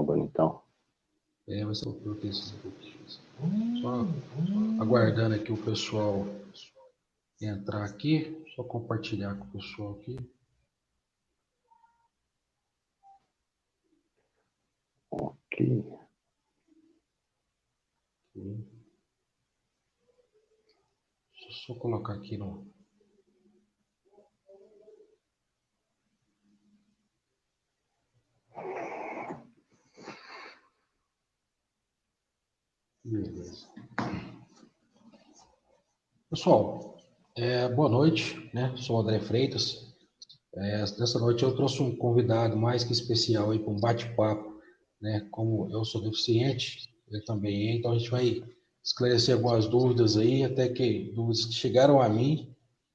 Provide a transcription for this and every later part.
não, bonitão? Vai ser o que só aguardando aqui o pessoal entrar aqui, só compartilhar com o pessoal aqui. Ok. Deixa eu só colocar aqui no... Beleza. Pessoal, boa noite, né? Sou o André Freitas. Nessa noite eu trouxe um convidado mais que especial aí para um bate-papo, né? Como eu sou deficiente, ele também é, então a gente vai esclarecer algumas dúvidas aí, até que dúvidas que chegaram a mim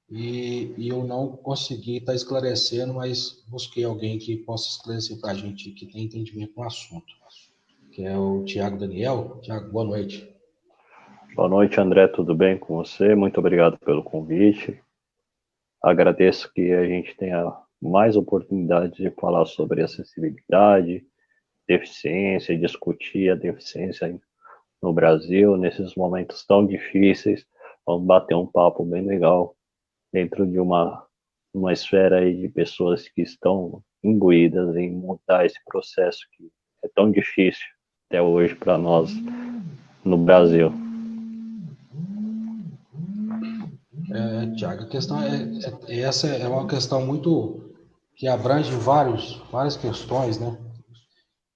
e eu não consegui estar esclarecendo, mas busquei alguém que possa esclarecer para a gente, que tem entendimento no assunto, que é o Tiago Daniel. Tiago, boa noite. Boa noite, André, tudo bem com você? Muito obrigado pelo convite. Agradeço que a gente tenha mais oportunidade de falar sobre acessibilidade, deficiência, discutir a deficiência no Brasil, nesses momentos tão difíceis. Vamos bater um papo bem legal dentro de uma esfera aí de pessoas que estão imbuídas em mudar esse processo que é tão difícil até hoje para nós no Brasil. Tiago, a questão essa é uma questão muito que abrange várias questões, né?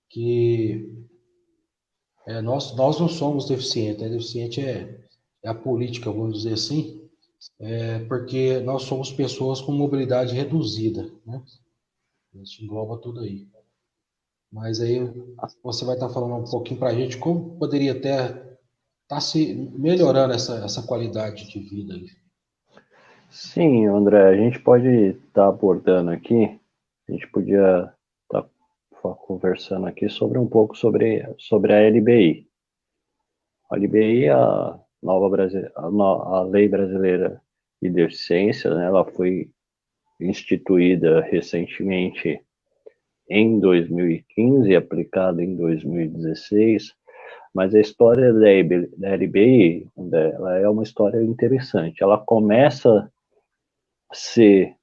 Que nós não somos deficientes, né? Deficiente é a política, vamos dizer assim, porque nós somos pessoas com mobilidade reduzida, né? Isso engloba tudo aí. Mas aí você vai estar falando um pouquinho para a gente como poderia até estar se melhorando essa qualidade de vida aí. Sim, André, a gente pode estar abordando aqui, a gente podia estar conversando aqui sobre um pouco sobre a LBI. A LBI é a Lei Brasileira de Deficiência, né, ela foi instituída recentemente em 2015 e aplicada em 2016, mas a história da LBI ela é uma história interessante. Ela começa a ser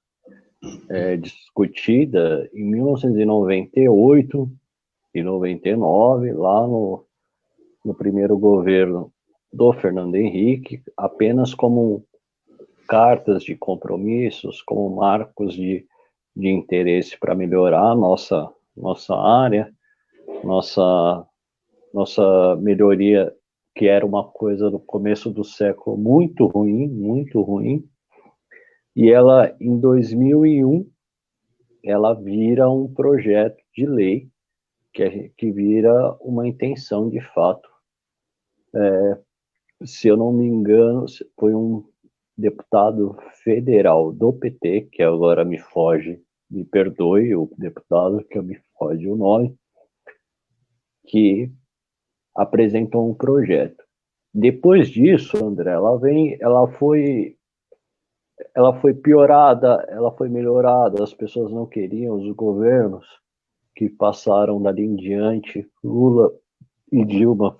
discutida em 1998 e 99, lá no primeiro governo do Fernando Henrique, apenas como cartas de compromissos, como marcos de interesse para melhorar a nossa área, nossa melhoria, que era uma coisa no começo do século muito ruim, e ela, em 2001, ela vira um projeto de lei que vira uma intenção de fato. Se eu não me engano, foi um deputado federal do PT, que agora me perdoe o deputado, que me foge o nome, que apresentou um projeto. Depois disso, André, ela foi piorada, ela foi melhorada, as pessoas não queriam, os governos que passaram dali em diante, Lula e Dilma,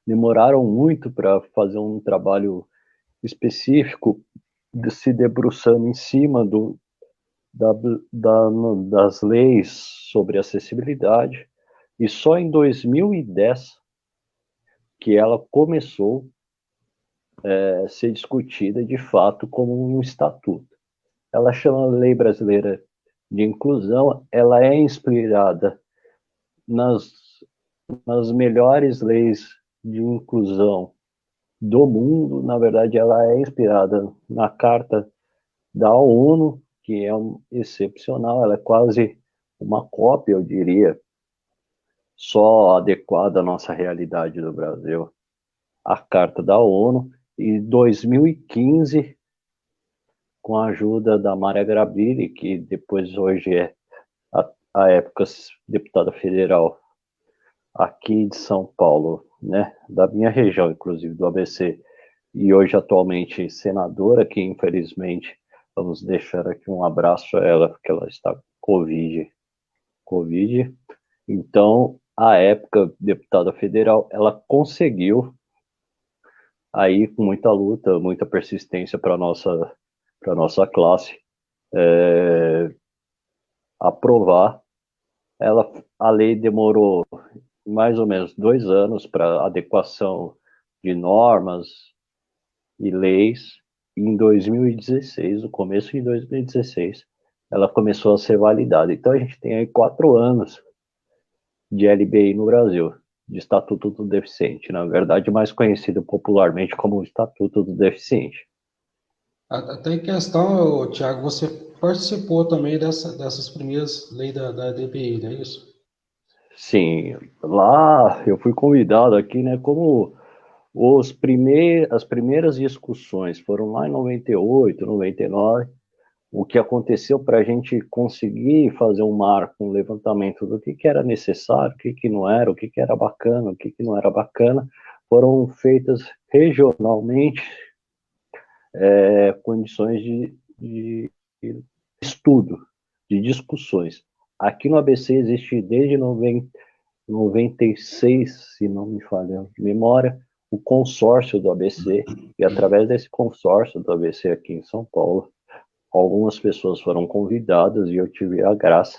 demoraram muito para fazer um trabalho específico, se debruçando em cima das leis sobre acessibilidade, e só em 2010 que ela começou a ser discutida de fato como um estatuto. Ela chama Lei Brasileira de Inclusão, ela é inspirada nas melhores leis de inclusão do mundo. Na verdade, ela é inspirada na Carta da ONU, que é excepcional, ela é quase uma cópia, eu diria, só adequada à nossa realidade do Brasil, a Carta da ONU. E 2015, com a ajuda da Maria Grabili, que depois hoje é a época deputada federal aqui de São Paulo, né, da minha região, inclusive do ABC, e hoje atualmente senadora, que infelizmente vamos deixar aqui um abraço a ela, porque ela está com Covid. Então, à época, deputada federal, ela conseguiu, aí com muita luta, muita persistência para nossa classe, aprovar. A lei demorou mais ou menos 2 anos para adequação de normas e leis. E em 2016, no começo de 2016, ela começou a ser validada. Então a gente tem aí 4 anos de LBI no Brasil, de Estatuto do Deficiente, na verdade mais conhecido popularmente como Estatuto do Deficiente. Até em questão, Tiago, você participou também dessas primeiras leis da DPI, não é isso? Sim, lá eu fui convidado aqui, né, como as primeiras discussões foram lá em 98, 99. O que aconteceu para a gente conseguir fazer um marco, um levantamento do que era necessário, o que não era, o que era bacana, o que não era bacana, foram feitas regionalmente condições de estudo, de discussões. Aqui no ABC existe desde 96, se não me falha a memória, o consórcio do ABC, e através desse consórcio do ABC aqui em São Paulo, algumas pessoas foram convidadas e eu tive a graça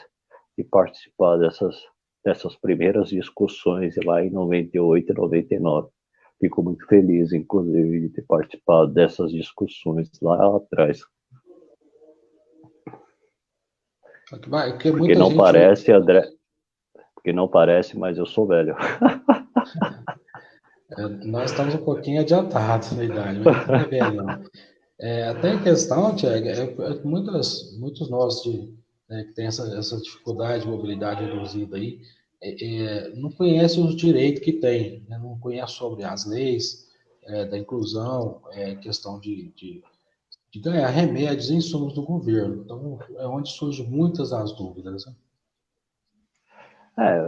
de participar dessas primeiras discussões lá em 98 e 99. Fico muito feliz, inclusive, de ter participado dessas discussões lá atrás. Porque Porque muita não gente. parece, André, porque não parece, mas eu sou velho. Nós estamos um pouquinho adiantados na idade, mas não é velho, não. Até em questão, Tiago, muitos nós que têm essa dificuldade de mobilidade reduzida aí, não conhecem os direitos que tem, né? Não conhecem sobre as leis da inclusão, questão de ganhar remédios e insumos do governo. Então, é onde surgem muitas das dúvidas, né?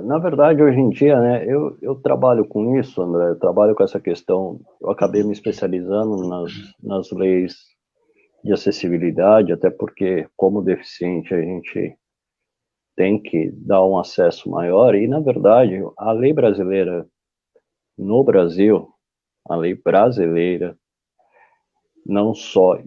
Na verdade, hoje em dia, né, eu trabalho com isso, André, eu trabalho com essa questão, eu acabei me especializando nas leis de acessibilidade, até porque, como deficiente, a gente tem que dar um acesso maior, e, na verdade, a lei brasileira, no Brasil, a lei brasileira, não só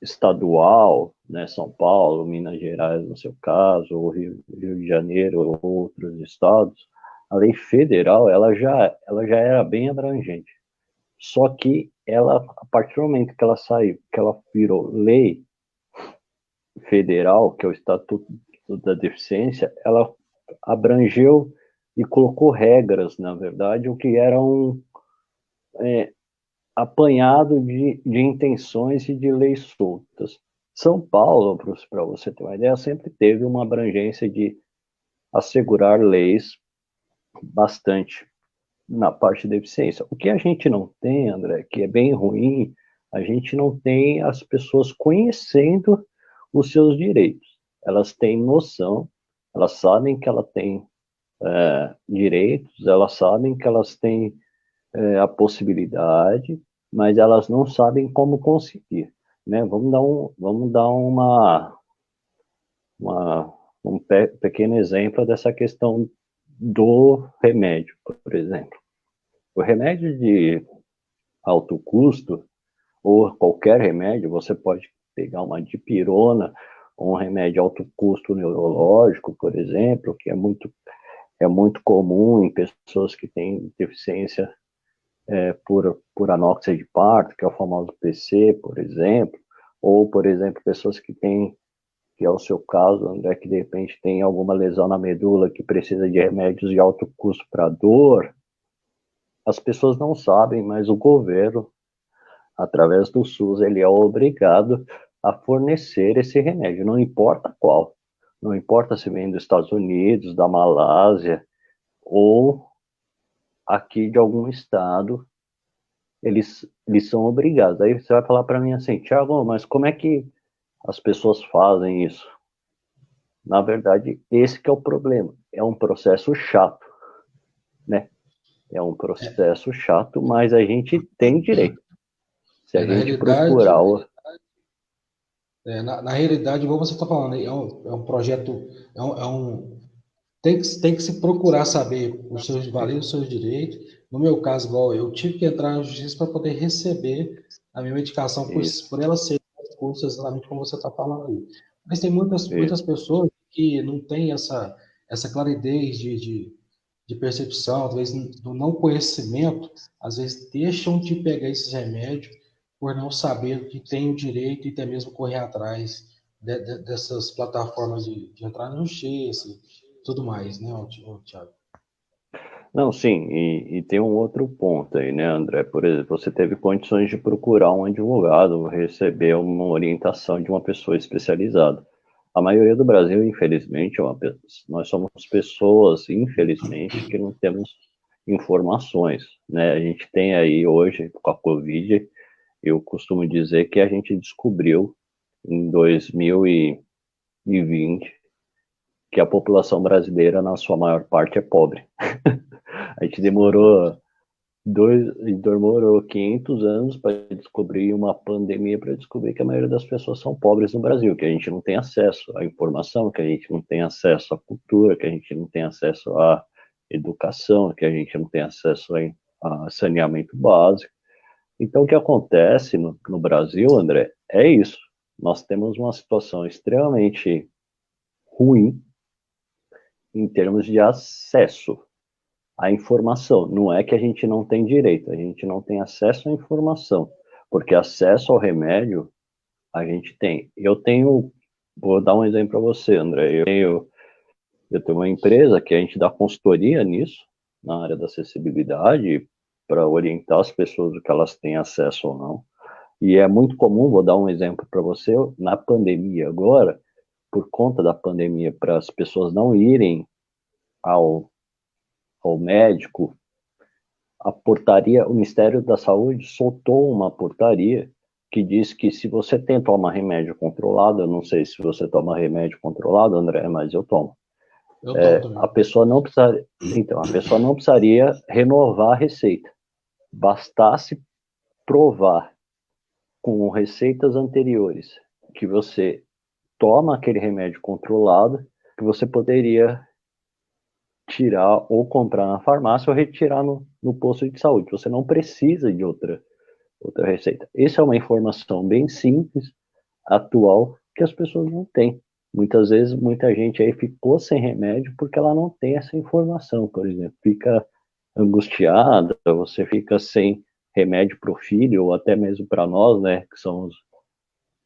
estadual, né, São Paulo, Minas Gerais, no seu caso, ou Rio de Janeiro, ou outros estados, a lei federal, ela já era bem abrangente. Só que ela, a partir do momento que ela saiu, que ela virou lei federal, que é o Estatuto da Deficiência, ela abrangeu e colocou regras, na verdade, o que era um apanhado de intenções e de leis soltas. São Paulo, para você ter uma ideia, sempre teve uma abrangência de assegurar leis bastante na parte de deficiência. O que a gente não tem, André, que é bem ruim, a gente não tem as pessoas conhecendo os seus direitos. Elas têm noção, elas sabem que ela tem direitos, elas sabem que elas têm a possibilidade, mas elas não sabem como conseguir. Né? Vamos dar uma, um pequeno exemplo dessa questão do remédio, por exemplo. O remédio de alto custo, ou qualquer remédio, você pode pegar uma dipirona, ou um remédio de alto custo neurológico, por exemplo, que é muito comum em pessoas que têm deficiência por anóxia de parto, que é o famoso PC, por exemplo, ou, por exemplo, pessoas que têm, que é o seu caso, André, que de repente tem alguma lesão na medula que precisa de remédios de alto custo para dor. As pessoas não sabem, mas o governo, através do SUS, ele é obrigado a fornecer esse remédio, não importa qual. Não importa se vem dos Estados Unidos, da Malásia, ou aqui de algum estado, eles são obrigados. Aí você vai falar para mim assim, Thiago, mas como é que as pessoas fazem isso? Na verdade, esse que é o problema. É um processo chato, né? É um processo chato, mas a gente tem direito. Se a Na gente realidade, procurar na realidade, igual você está falando, é um projeto, é um tem que se procurar saber os seus valer os seus direitos. No meu caso, igual eu tive que entrar na justiça para poder receber a minha medicação Isso, por ela ser curso exatamente como você está falando aí. Mas tem muitas isso. pessoas que não têm essa clareza de percepção, às vezes do não conhecimento, às vezes deixam de pegar esses remédios por não saber que tem o direito e até mesmo correr atrás dessas plataformas de entrar na justiça e tudo mais, né, Thiago? Não, sim, e tem um outro ponto aí, né, André? Por exemplo, você teve condições de procurar um advogado, receber uma orientação de uma pessoa especializada. A maioria do Brasil, infelizmente, nós somos pessoas, infelizmente, que não temos informações, né? A gente tem aí hoje, com a Covid, eu costumo dizer que a gente descobriu em 2020 que a população brasileira, na sua maior parte, é pobre. A gente demorou 500 anos para descobrir uma pandemia, para descobrir que a maioria das pessoas são pobres no Brasil, que a gente não tem acesso à informação, que a gente não tem acesso à cultura, que a gente não tem acesso à educação, que a gente não tem acesso a saneamento básico. Então, o que acontece no Brasil, André, é isso. Nós temos uma situação extremamente ruim em termos de acesso à informação. Não é que a gente não tem direito, a gente não tem acesso à informação, porque acesso ao remédio a gente tem. Vou dar um exemplo para você, André. Eu tenho uma empresa que a gente dá consultoria nisso, na área da acessibilidade, para orientar as pessoas do que elas têm acesso ou não. E é muito comum, vou dar um exemplo para você, na pandemia agora, por conta da pandemia, para as pessoas não irem ao, ao médico, a portaria, o Ministério da Saúde soltou uma portaria que diz que se você tem tomar remédio controlado, eu não sei se você toma remédio controlado, André, mas eu tomo. Eu tomo A também. pessoa não precisaria, então, a pessoa não precisaria renovar a receita. Bastasse provar com receitas anteriores que você toma aquele remédio controlado, que você poderia tirar ou comprar na farmácia ou retirar no posto de saúde. Você não precisa de outra receita. Essa é uma informação bem simples, atual, que as pessoas não têm. Muitas vezes, muita gente aí ficou sem remédio porque ela não tem essa informação, por exemplo. Fica angustiada, você fica sem remédio para o filho, ou até mesmo para nós, né, que somos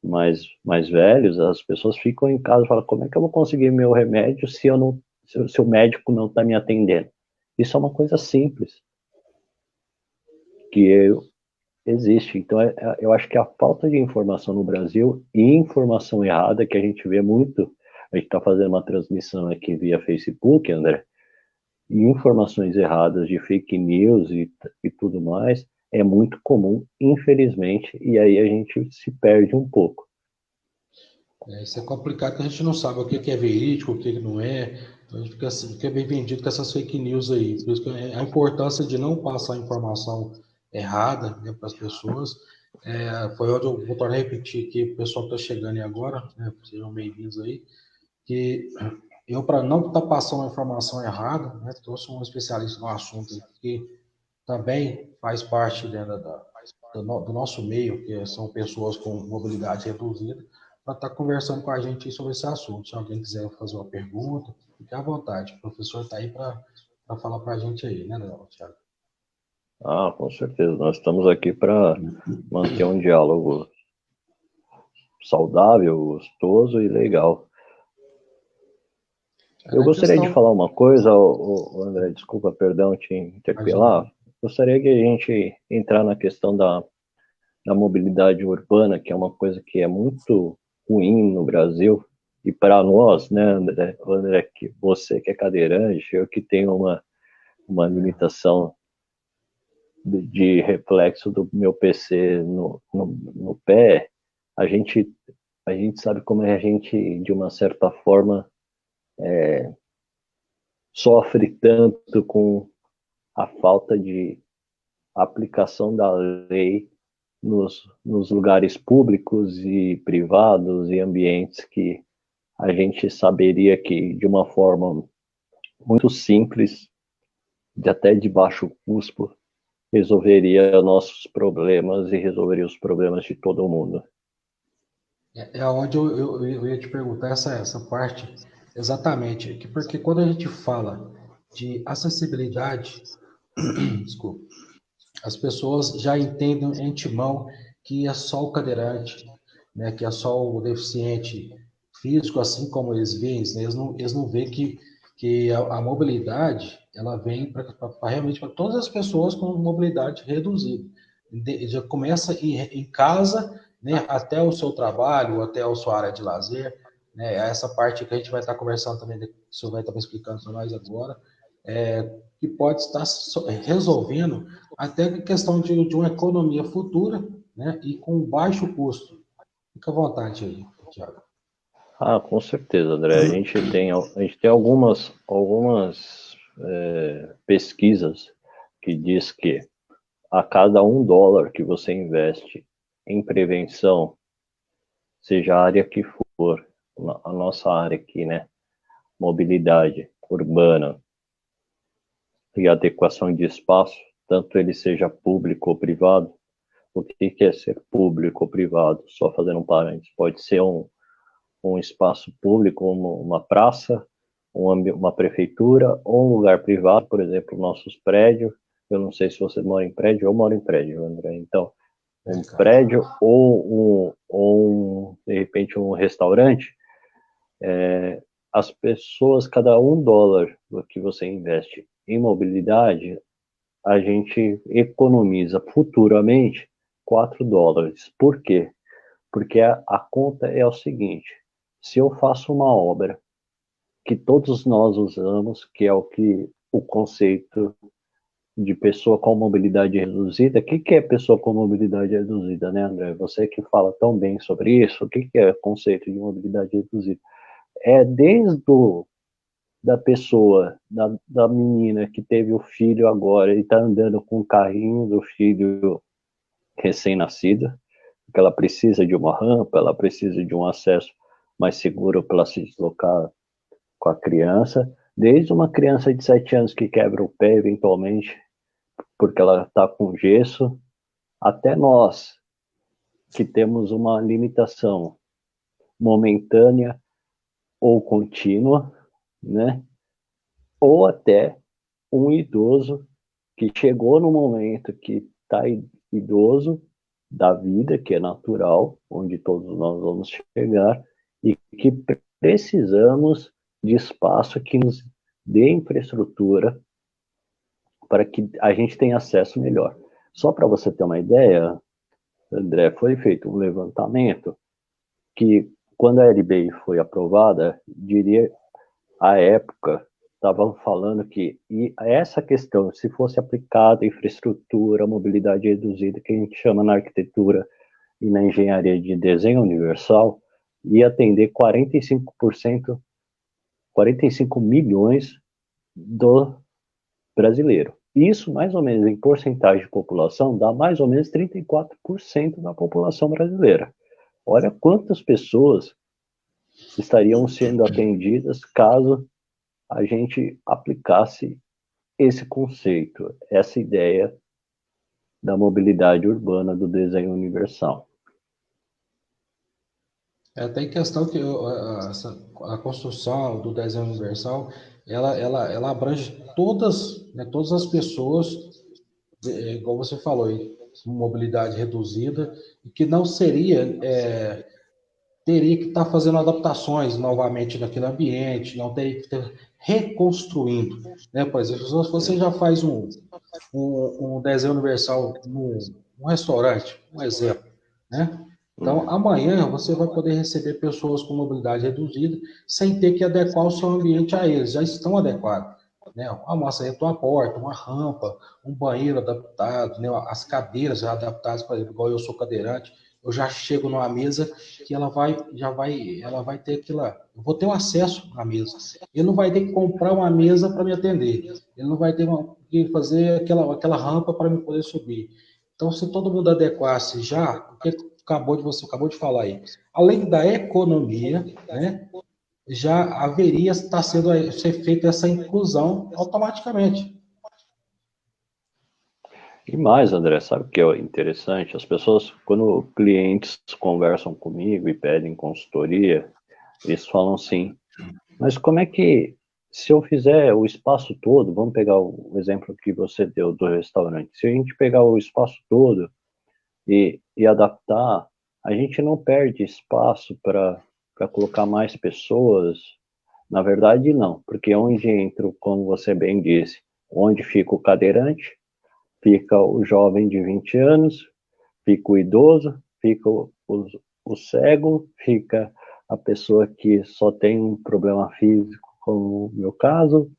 mais velhos, as pessoas ficam em casa e falam, como é que eu vou conseguir meu remédio se o médico não está me atendendo? Isso é uma coisa simples, que existe. Então, eu acho que a falta de informação no Brasil e informação errada, que a gente vê muito, a gente está fazendo uma transmissão aqui via Facebook, André, e informações erradas de fake news e tudo mais, é muito comum, infelizmente, e aí a gente se perde um pouco. Isso é complicado, porque a gente não sabe o que é verídico, o que não é. Então a gente fica, assim, fica bem vendido com essas fake news aí. Por isso que a importância de não passar informação errada, né, para as pessoas. Foi onde eu vou tornar a repetir aqui, o pessoal que está chegando aí agora, né, sejam bem-vindos aí, que eu, para não estar passando a informação errada, né, trouxe um especialista no assunto aí, que também faz parte, né, do nosso meio, que são pessoas com mobilidade reduzida, para estar conversando com a gente sobre esse assunto. Se alguém quiser fazer uma pergunta, fique à vontade. O professor está aí para falar para a gente aí, né, Thiago? Ah, com certeza. Nós estamos aqui para manter um diálogo saudável, gostoso e legal. Eu Na gostaria de questão. falar uma coisa, André, desculpa, perdão te Imagina. interpelar. Gostaria que a gente entrar na questão da mobilidade urbana, que é uma coisa que é muito ruim no Brasil. E para nós, né, André, que você que é cadeirante, eu que tenho uma limitação de reflexo do meu PC no pé, a gente, a gente sabe como é a gente, de uma certa forma, sofre tanto com a falta de aplicação da lei nos lugares públicos e privados e ambientes que a gente saberia que, de uma forma muito simples, até de baixo custo, resolveria nossos problemas e resolveria os problemas de todo mundo. É onde eu ia te perguntar essa parte exatamente, porque quando a gente fala de acessibilidade, desculpa, as pessoas já entendem de antemão que é só o cadeirante, né, que é só o deficiente físico, assim como eles veem, né, eles não veem que a mobilidade ela vem realmente para todas as pessoas com mobilidade reduzida. Já começa em casa, né, até o seu trabalho, até a sua área de lazer, né, essa parte que a gente vai estar conversando também, o senhor vai estar me explicando para nós agora, que pode estar resolvendo até a questão de uma economia futura, né, e com baixo custo. Fica à vontade aí, Tiago. Ah, com certeza, André. A gente tem algumas pesquisas que diz que a cada $1 que você investe em prevenção, seja a área que for, a nossa área aqui, né? Mobilidade urbana e adequação de espaço, tanto ele seja público ou privado. O que é ser público ou privado? Só fazendo um parênteses, pode ser um espaço público, uma praça, uma prefeitura ou um lugar privado, por exemplo, nossos prédios. Eu não sei se você mora em prédio, eu moro em prédio, André. Então, um prédio ou de repente, um restaurante, as pessoas, cada $1 que você investe em mobilidade, a gente economiza futuramente $4. Por quê? Porque a conta é o seguinte: se eu faço uma obra que todos nós usamos, que é o conceito de pessoa com mobilidade reduzida. O que é pessoa com mobilidade reduzida, né, André? Você que fala tão bem sobre isso, o que é o conceito de mobilidade reduzida? É desde da pessoa, da menina que teve o filho agora e está andando com o carrinho do filho recém-nascido, porque ela precisa de uma rampa, ela precisa de um acesso mais seguro para se deslocar com a criança, desde uma criança de 7 anos que quebra o pé eventualmente, porque ela está com gesso, até nós que temos uma limitação momentânea ou contínua, né? Ou até um idoso que chegou no momento que está idoso da vida, que é natural, onde todos nós vamos chegar, e que precisamos de espaço que nos dê infraestrutura para que a gente tenha acesso melhor. Só para você ter uma ideia, André, foi feito um levantamento que, quando a LBI foi aprovada, diria, à época, estavam falando que essa questão, se fosse aplicada infraestrutura, mobilidade reduzida, que a gente chama na arquitetura e na engenharia de desenho universal, ia atender 45%, 45 milhões do brasileiro. Isso, mais ou menos, em porcentagem de população, dá mais ou menos 34% da população brasileira. Olha quantas pessoas estariam sendo atendidas caso a gente aplicasse esse conceito, essa ideia da mobilidade urbana do desenho universal. Tem questão que a construção do desenho universal, ela abrange todas, né, todas as pessoas, igual você falou, aí, com mobilidade reduzida, e que não seria, teria que estar fazendo adaptações novamente naquele ambiente, não teria que estar reconstruindo. Né? Por exemplo, se você já faz um desenho universal num restaurante, um exemplo, né? Então, amanhã você vai poder receber pessoas com mobilidade reduzida sem ter que adequar o seu ambiente a eles, já estão adequados. Né? Uma maçaneta, uma porta, uma rampa, um banheiro adaptado, né? As cadeiras já adaptadas, por exemplo, igual eu sou cadeirante, eu já chego numa mesa que ela vai ter aquela, eu vou ter um acesso à mesa. Ele não vai ter que comprar uma mesa para me atender. Ele não vai ter que fazer aquela rampa para me poder subir. Então, se todo mundo adequasse já, o que você acabou de falar aí, além da economia, né? já haveria estar sendo ser feita essa inclusão automaticamente. E mais, André, sabe o que é interessante? As pessoas, quando clientes conversam comigo e pedem consultoria, eles falam assim, mas como é que, se eu fizer o espaço todo, vamos pegar o exemplo que você deu do restaurante, se a gente pegar o espaço todo e adaptar, a gente não perde espaço para colocar mais pessoas. Na verdade, não, porque onde entra, como você bem disse, onde fica o cadeirante, fica o jovem de 20 anos, fica o idoso, fica o cego, fica a pessoa que só tem um problema físico, como o meu caso,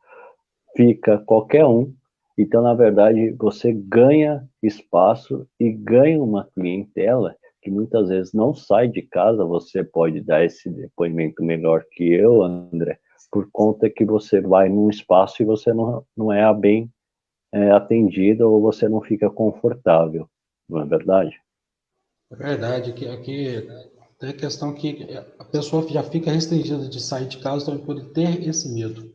fica qualquer um. Então, na verdade, você ganha espaço e ganha uma clientela que muitas vezes não sai de casa. Você pode dar esse depoimento melhor que eu, André, por conta que você vai num espaço e você não é bem atendido ou você não fica confortável, não é verdade? É verdade, aqui tem a questão que a pessoa já fica restringida de sair de casa também por ter esse medo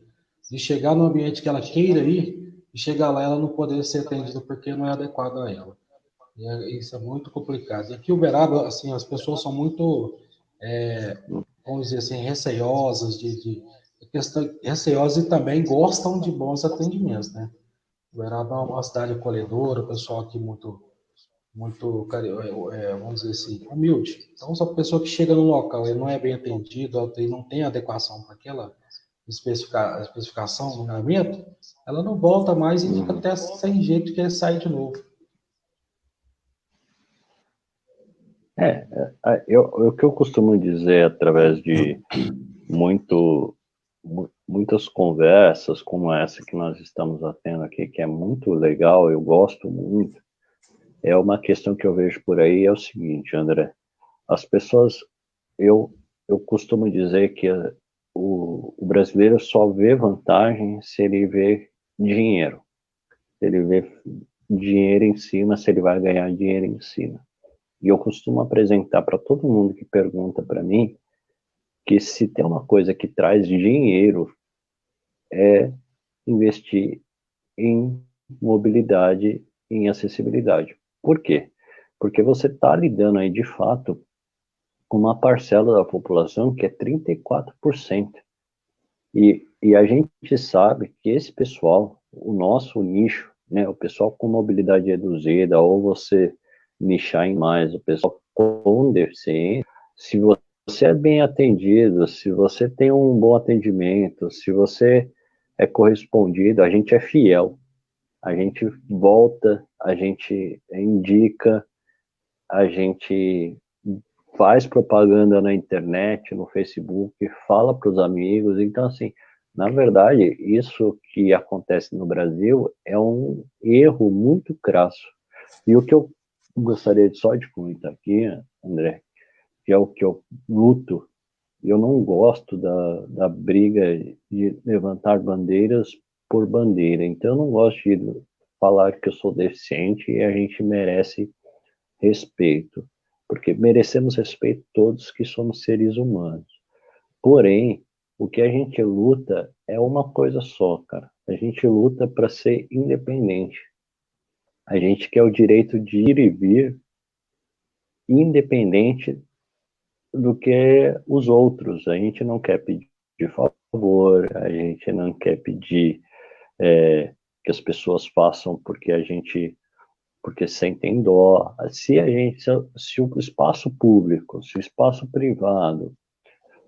de chegar no ambiente que ela queira ir e chegar lá ela não poder ser atendida porque não é adequado a ela. Isso é muito complicado. E aqui o Uberaba, assim, as pessoas são muito, vamos dizer assim, receiosas receiosas e também gostam de bons atendimentos, né? Uberaba é uma cidade acolhedora, o pessoal aqui muito, vamos dizer assim, humilde. Então, se a pessoa que chega no local e não é bem atendido, e não tem adequação para aquela especificação no momento, ela não volta mais e fica Uhum. até sem jeito de querer sair de novo. O que eu costumo dizer através de muitas conversas como essa que nós estamos tendo aqui, que é muito legal, eu gosto muito, é uma questão que eu vejo por aí, é o seguinte, André, as pessoas, eu, eu costumo dizer que o brasileiro só vê vantagem se ele vê dinheiro, se ele vê dinheiro em cima, se ele vai ganhar dinheiro em cima. E eu costumo apresentar para todo mundo que pergunta para mim que se tem uma coisa que traz dinheiro é investir em mobilidade, em acessibilidade. Por quê? Porque você está lidando aí de fato com uma parcela da população que é 34%. E a gente sabe que esse pessoal, o nosso nicho, né, o pessoal com mobilidade reduzida, ou você nichar em mais, o pessoal com deficiência, se você é bem atendido, se você tem um bom atendimento, se você é correspondido, a gente é fiel, a gente volta, a gente indica, a gente faz propaganda na internet, no Facebook, fala para os amigos. Então, assim, na verdade, isso que acontece no Brasil é um erro muito crasso. E o que eu gostaria só de comentar aqui, André, que é o que eu luto, eu não gosto da briga de levantar bandeiras por bandeira. Então, eu não gosto de falar que eu sou deficiente e a gente merece respeito, porque merecemos respeito todos que somos seres humanos. Porém, o que a gente luta é uma coisa só, cara. A gente luta para ser independente. A gente quer o direito de ir e vir, independente do que os outros. A gente não quer pedir favor, a gente não quer pedir que as pessoas façam porque sentem dó. Se o espaço público, se o espaço privado,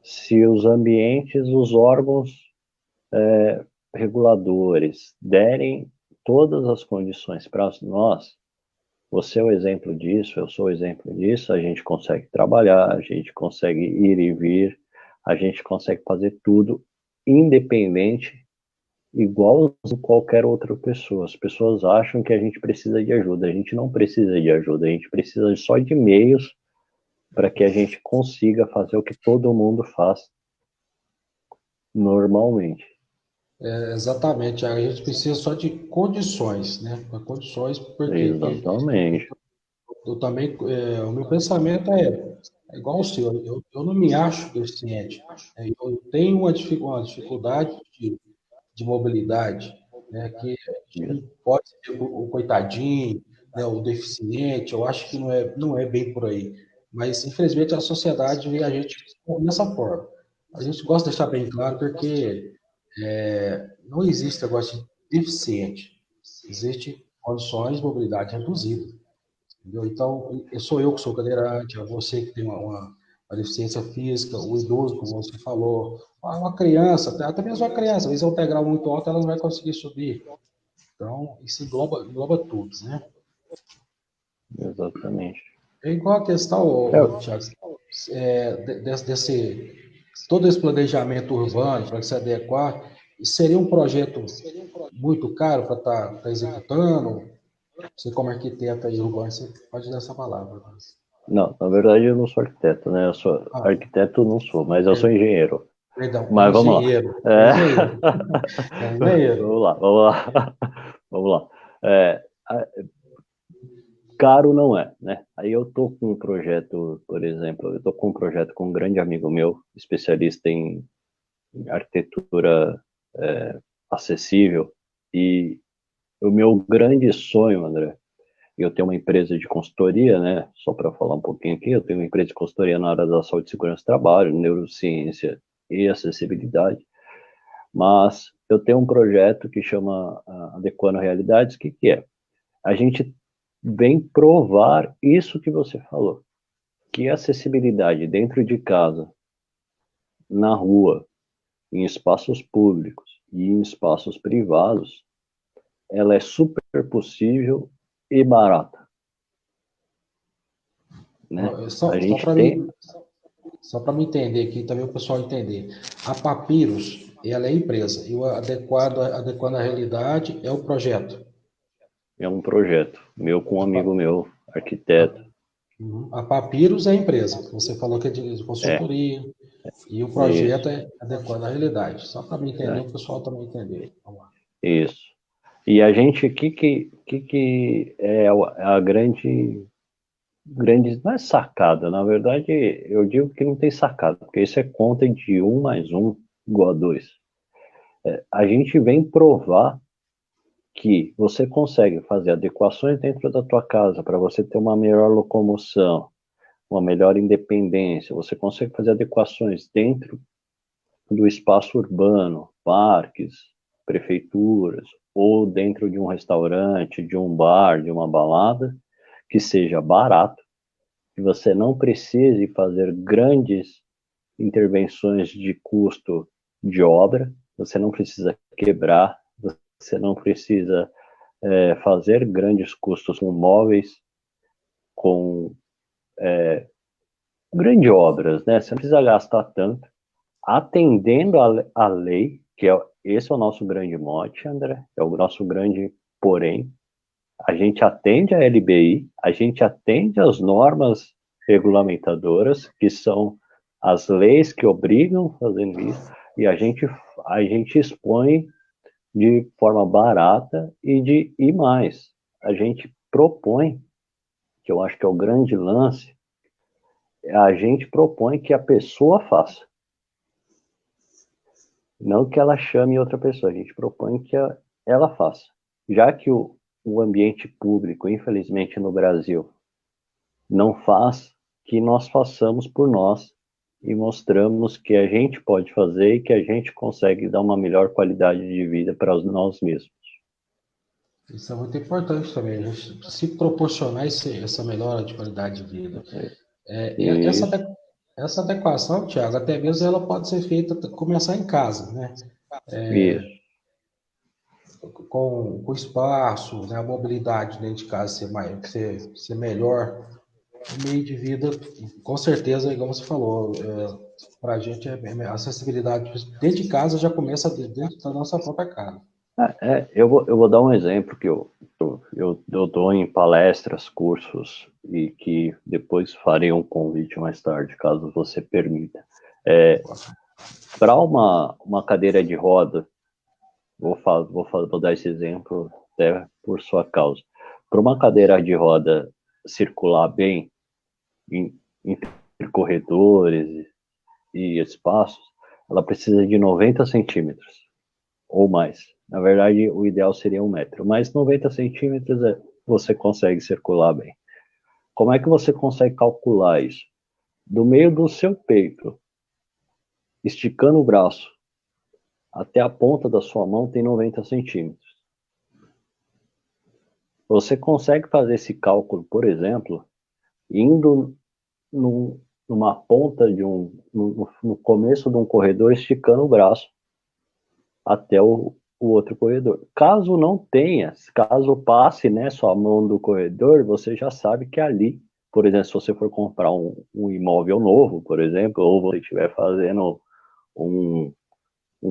se os ambientes, os órgãos reguladores derem todas as condições para nós, você é o exemplo disso, eu sou o exemplo disso, a gente consegue trabalhar, a gente consegue ir e vir, a gente consegue fazer tudo independente, igual a qualquer outra pessoa. As pessoas acham que a gente precisa de ajuda, a gente não precisa de ajuda, a gente precisa só de meios para que a gente consiga fazer o que todo mundo faz normalmente. Exatamente, a gente precisa só de condições, né? Condições, porque Exatamente. eu também, o meu pensamento é é igual o seu, eu não me acho deficiente. Eu tenho uma dificuldade de mobilidade, né, que a gente não pode ser o coitadinho, né, o deficiente, eu acho que não é bem por aí. Mas, infelizmente, a sociedade vê a gente dessa forma. A gente gosta de deixar bem claro porque não existe negócio de deficiente, existe condições de mobilidade reduzida. Entendeu? Então, sou eu que sou cadeirante, é você que tem uma deficiência física, o idoso, como você falou, uma criança, até mesmo uma criança, às vezes é um degrau muito alto, ela não vai conseguir subir. Então, isso engloba tudo, né? Exatamente. É igual a questão, Thiago, desse, todo esse planejamento urbano para se adequar, seria um projeto muito caro para estar executando? Você, como arquiteto aí urbano, você pode dar essa palavra. Não, na verdade eu não sou arquiteto, né? Eu sou Ah, arquiteto, não sou, mas eu sou engenheiro. perdão, Mas vamos lá. é É... engenheiro, é engenheiro. Vamos lá, vamos lá. Vamos lá. É, caro não é, né? Aí eu tô com um projeto, por exemplo, eu tô com um projeto com um grande amigo meu, especialista em arquitetura acessível, e o meu grande sonho, André, eu tenho uma empresa de consultoria, né? Só para falar um pouquinho aqui, eu tenho uma empresa de consultoria na área da saúde e segurança do trabalho, neurociência e acessibilidade, mas eu tenho um projeto que chama Adequando Realidades, que é? A gente vem provar isso que você falou, que a acessibilidade dentro de casa, na rua, em espaços públicos e em espaços privados, ela é super possível e barata, né? A Só gente para tem, mim, só para me entender aqui, também o pessoal entender. A Papyrus, ela é empresa, e o adequando à realidade é o projeto. é um projeto meu com um A, Pa- amigo meu, a, arquiteto, a Papyrus é a empresa. Você falou que é de é, consultoria, e o isso, projeto é adequando à realidade. Só para me entender, é, o pessoal também entender. Vamos lá. isso. E a gente, que é a grande, não é sacada, na verdade, eu digo que não tem sacada, porque isso é conta de 1 mais 1 igual a 2. A gente vem provar que você consegue fazer adequações dentro da tua casa para você ter uma melhor locomoção, uma melhor independência, você consegue fazer adequações dentro do espaço urbano, parques, prefeituras, ou dentro de um restaurante, de um bar, de uma balada, que seja barato, que você não precise fazer grandes intervenções de custo de obra, você não precisa quebrar, você não precisa fazer grandes custos com móveis, com grandes obras, né? Você não precisa gastar tanto, atendendo a lei, esse é o nosso grande mote, André, é o nosso grande porém. A gente atende a LBI, a gente atende às normas regulamentadoras, que são as leis que obrigam fazendo isso, e a gente expõe de forma barata e mais. A gente propõe, que eu acho que é o grande lance, a gente propõe que a pessoa faça. Não que ela chame outra pessoa, a gente propõe que ela faça. Já que o ambiente público, infelizmente no Brasil, não faz, que nós façamos por nós e mostramos que a gente pode fazer e que a gente consegue dar uma melhor qualidade de vida para nós mesmos. Isso é muito importante também, a gente se proporcionar essa melhora de qualidade de vida. Isso, Essa adequação, Thiago, até mesmo ela pode ser feita, começar em casa, né? isso, Com espaço, né? A mobilidade dentro de casa ser, maior, ser melhor, o meio de vida, com certeza, igual você falou, para a gente a acessibilidade dentro de casa já começa dentro da nossa própria casa. eu vou dar um exemplo que eu dou em palestras, cursos, e que depois farei um convite mais tarde, caso você permita. Para uma cadeira de roda, vou dar esse exemplo até por sua causa. Para uma cadeira de roda circular bem, em corredores e espaços, ela precisa de 90 centímetros ou mais. Na verdade, o ideal seria 1 metro, mas 90 centímetros você consegue circular bem. Como é que você consegue calcular isso? Do meio do seu peito, esticando o braço, até a ponta da sua mão tem 90 centímetros. Você consegue fazer esse cálculo, por exemplo, indo numa ponta no começo de um corredor, esticando o braço até o outro corredor. Caso não tenha, caso passe, né, sua mão do corredor, você já sabe que ali, por exemplo, se você for comprar um imóvel novo, por exemplo, ou você estiver fazendo um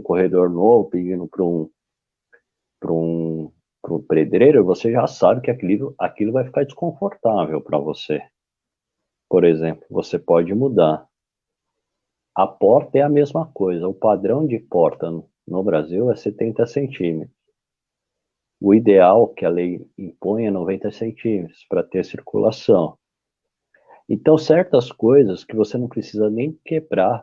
corredor novo, pedindo para um pedreiro, você já sabe que aquilo vai ficar desconfortável para você. Por exemplo, você pode mudar. A porta é a mesma coisa. O padrão de porta no Brasil é 70 centímetros. O ideal que a lei impõe é 90 centímetros para ter circulação. Então, certas coisas que você não precisa nem quebrar,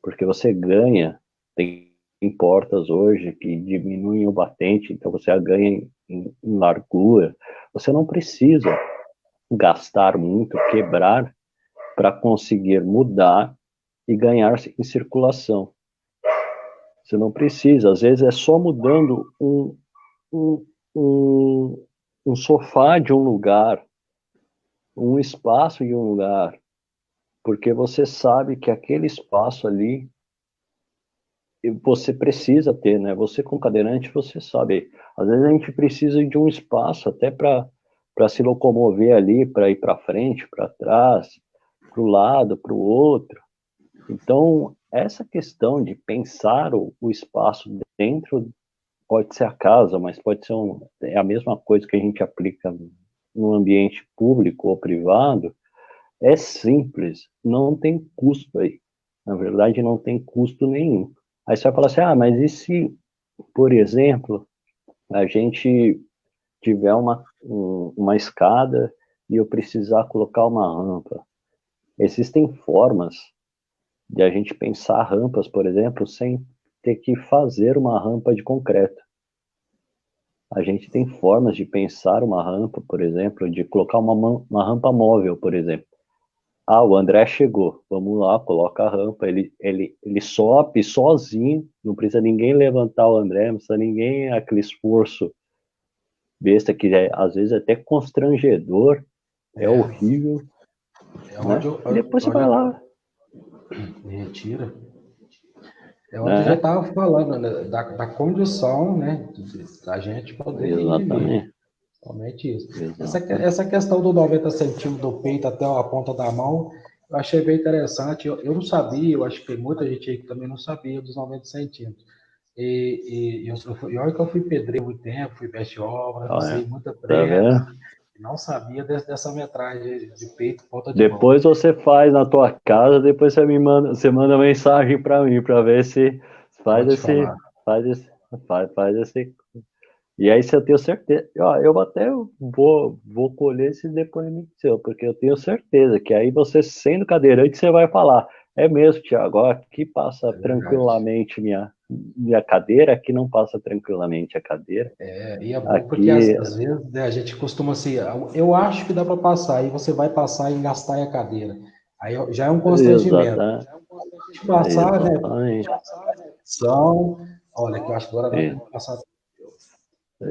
porque você ganha, tem portas hoje que diminuem o batente, então você ganha em largura. Você não precisa gastar muito, quebrar, para conseguir mudar e ganhar em circulação. Você não precisa, às vezes é só mudando um sofá de um lugar, um espaço de um lugar, porque você sabe que aquele espaço ali você precisa ter, né? Você com cadeirante, você sabe. Às vezes a gente precisa de um espaço até para se locomover ali, para ir para frente, para trás, para o lado, para o outro. Então, essa questão de pensar o espaço dentro, pode ser a casa, mas pode ser é a mesma coisa que a gente aplica no ambiente público ou privado, é simples, não tem custo aí. Na verdade, não tem custo nenhum. Aí você vai falar assim, mas e se, por exemplo, a gente tiver uma escada e eu precisar colocar uma rampa? Existem formas de a gente pensar rampas, por exemplo, sem ter que fazer uma rampa de concreto. A gente tem formas de pensar uma rampa, por exemplo, de colocar uma rampa móvel, por exemplo. O André chegou, vamos lá, coloca a rampa, ele sobe sozinho, não precisa ninguém levantar o André, não precisa ninguém, aquele esforço besta que às vezes é até constrangedor, é horrível, né? E depois você vai lá. Mentira. É onde eu já Né? estava falando, né, da condição, né, da gente poder viver. Exatamente. Somente isso. Exatamente. Essa questão do 90 centímetros do peito até a ponta da mão, eu achei bem interessante. Eu não sabia, eu acho que tem muita gente aí que também não sabia dos 90 centímetros. E olha que eu fui pedreiro muito tempo, fui mestre de obra, Olha, usei muita tá vendo? prega, não sabia dessa metragem de peito, ponta de mão. Depois você faz na tua casa, depois você manda mensagem para mim para ver se faz Pode esse, falar. faz esse, faz esse. E aí se eu tenho certeza, eu até vou colher esse depoimento seu, porque eu tenho certeza que aí você sendo cadeirante você vai falar, é mesmo, Thiago, aqui passa É verdade. tranquilamente minha cadeira, aqui não passa tranquilamente a cadeira, E é bom porque aqui, às vezes, né, a gente costuma assim, eu acho que dá para passar, aí você vai passar e gastar a cadeira. Aí já é um constrangimento. exata, De passar, né? exatamente, São, olha, que eu acho que agora dá para passar.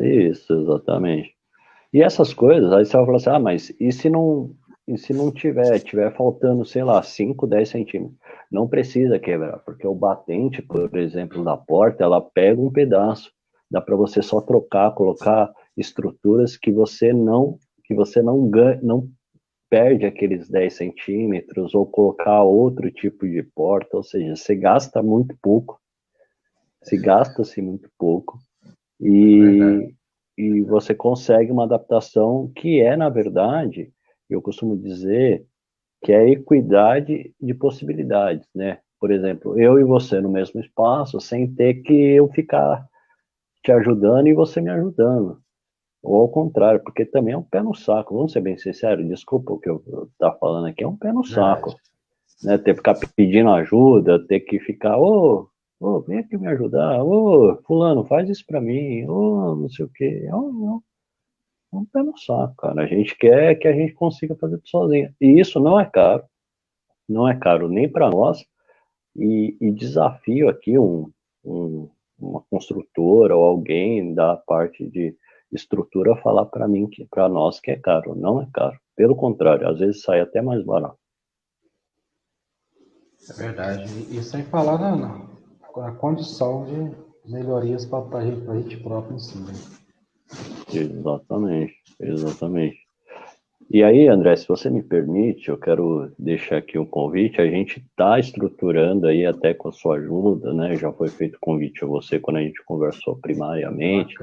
isso, exatamente. E essas coisas, aí você vai falar assim, mas e se não tiver faltando, sei lá, 5, 10 centímetros? Não precisa quebrar, porque o batente, por exemplo, da porta, ela pega um pedaço. Dá para você só trocar, colocar estruturas que você não ganha, não perde aqueles 10 centímetros, ou colocar outro tipo de porta, ou seja, você gasta muito pouco, se gasta-se muito pouco, É verdade. e você consegue uma adaptação que é, na verdade, eu costumo dizer que é equidade de possibilidades, né? Por exemplo, eu e você no mesmo espaço, sem ter que eu ficar te ajudando e você me ajudando. Ou ao contrário, porque também é um pé no saco. Vamos ser bem sinceros, desculpa o que eu estou falando aqui, é um pé no Verdade. saco. né, ter que ficar pedindo ajuda, ter que ficar, vem aqui me ajudar, fulano, faz isso para mim, não sei o quê, não pé no saco, cara, a gente quer que a gente consiga fazer tudo sozinho, e isso não é caro nem para nós, e desafio aqui uma construtora ou alguém da parte de estrutura falar para mim, para nós que é caro, não é caro, pelo contrário, às vezes sai até mais barato. É verdade. E sem falar na condição de melhorias para a gente próprio em si, né? Exatamente, exatamente. E aí, André, se você me permite, eu quero deixar aqui um convite. A gente está estruturando aí até com a sua ajuda, né? Já foi feito convite a você quando a gente conversou primariamente,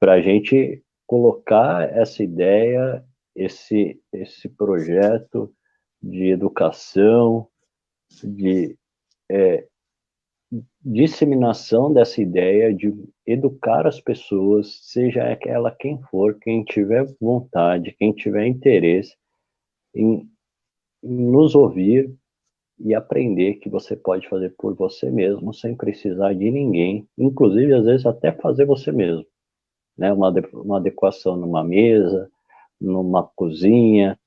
para a gente colocar essa ideia, esse projeto de educação, de disseminação dessa ideia de educar as pessoas, seja ela quem for, quem tiver vontade, quem tiver interesse em nos ouvir e aprender que você pode fazer por você mesmo, sem precisar de ninguém, inclusive às vezes até fazer você mesmo, né? Uma adequação numa mesa, numa cozinha,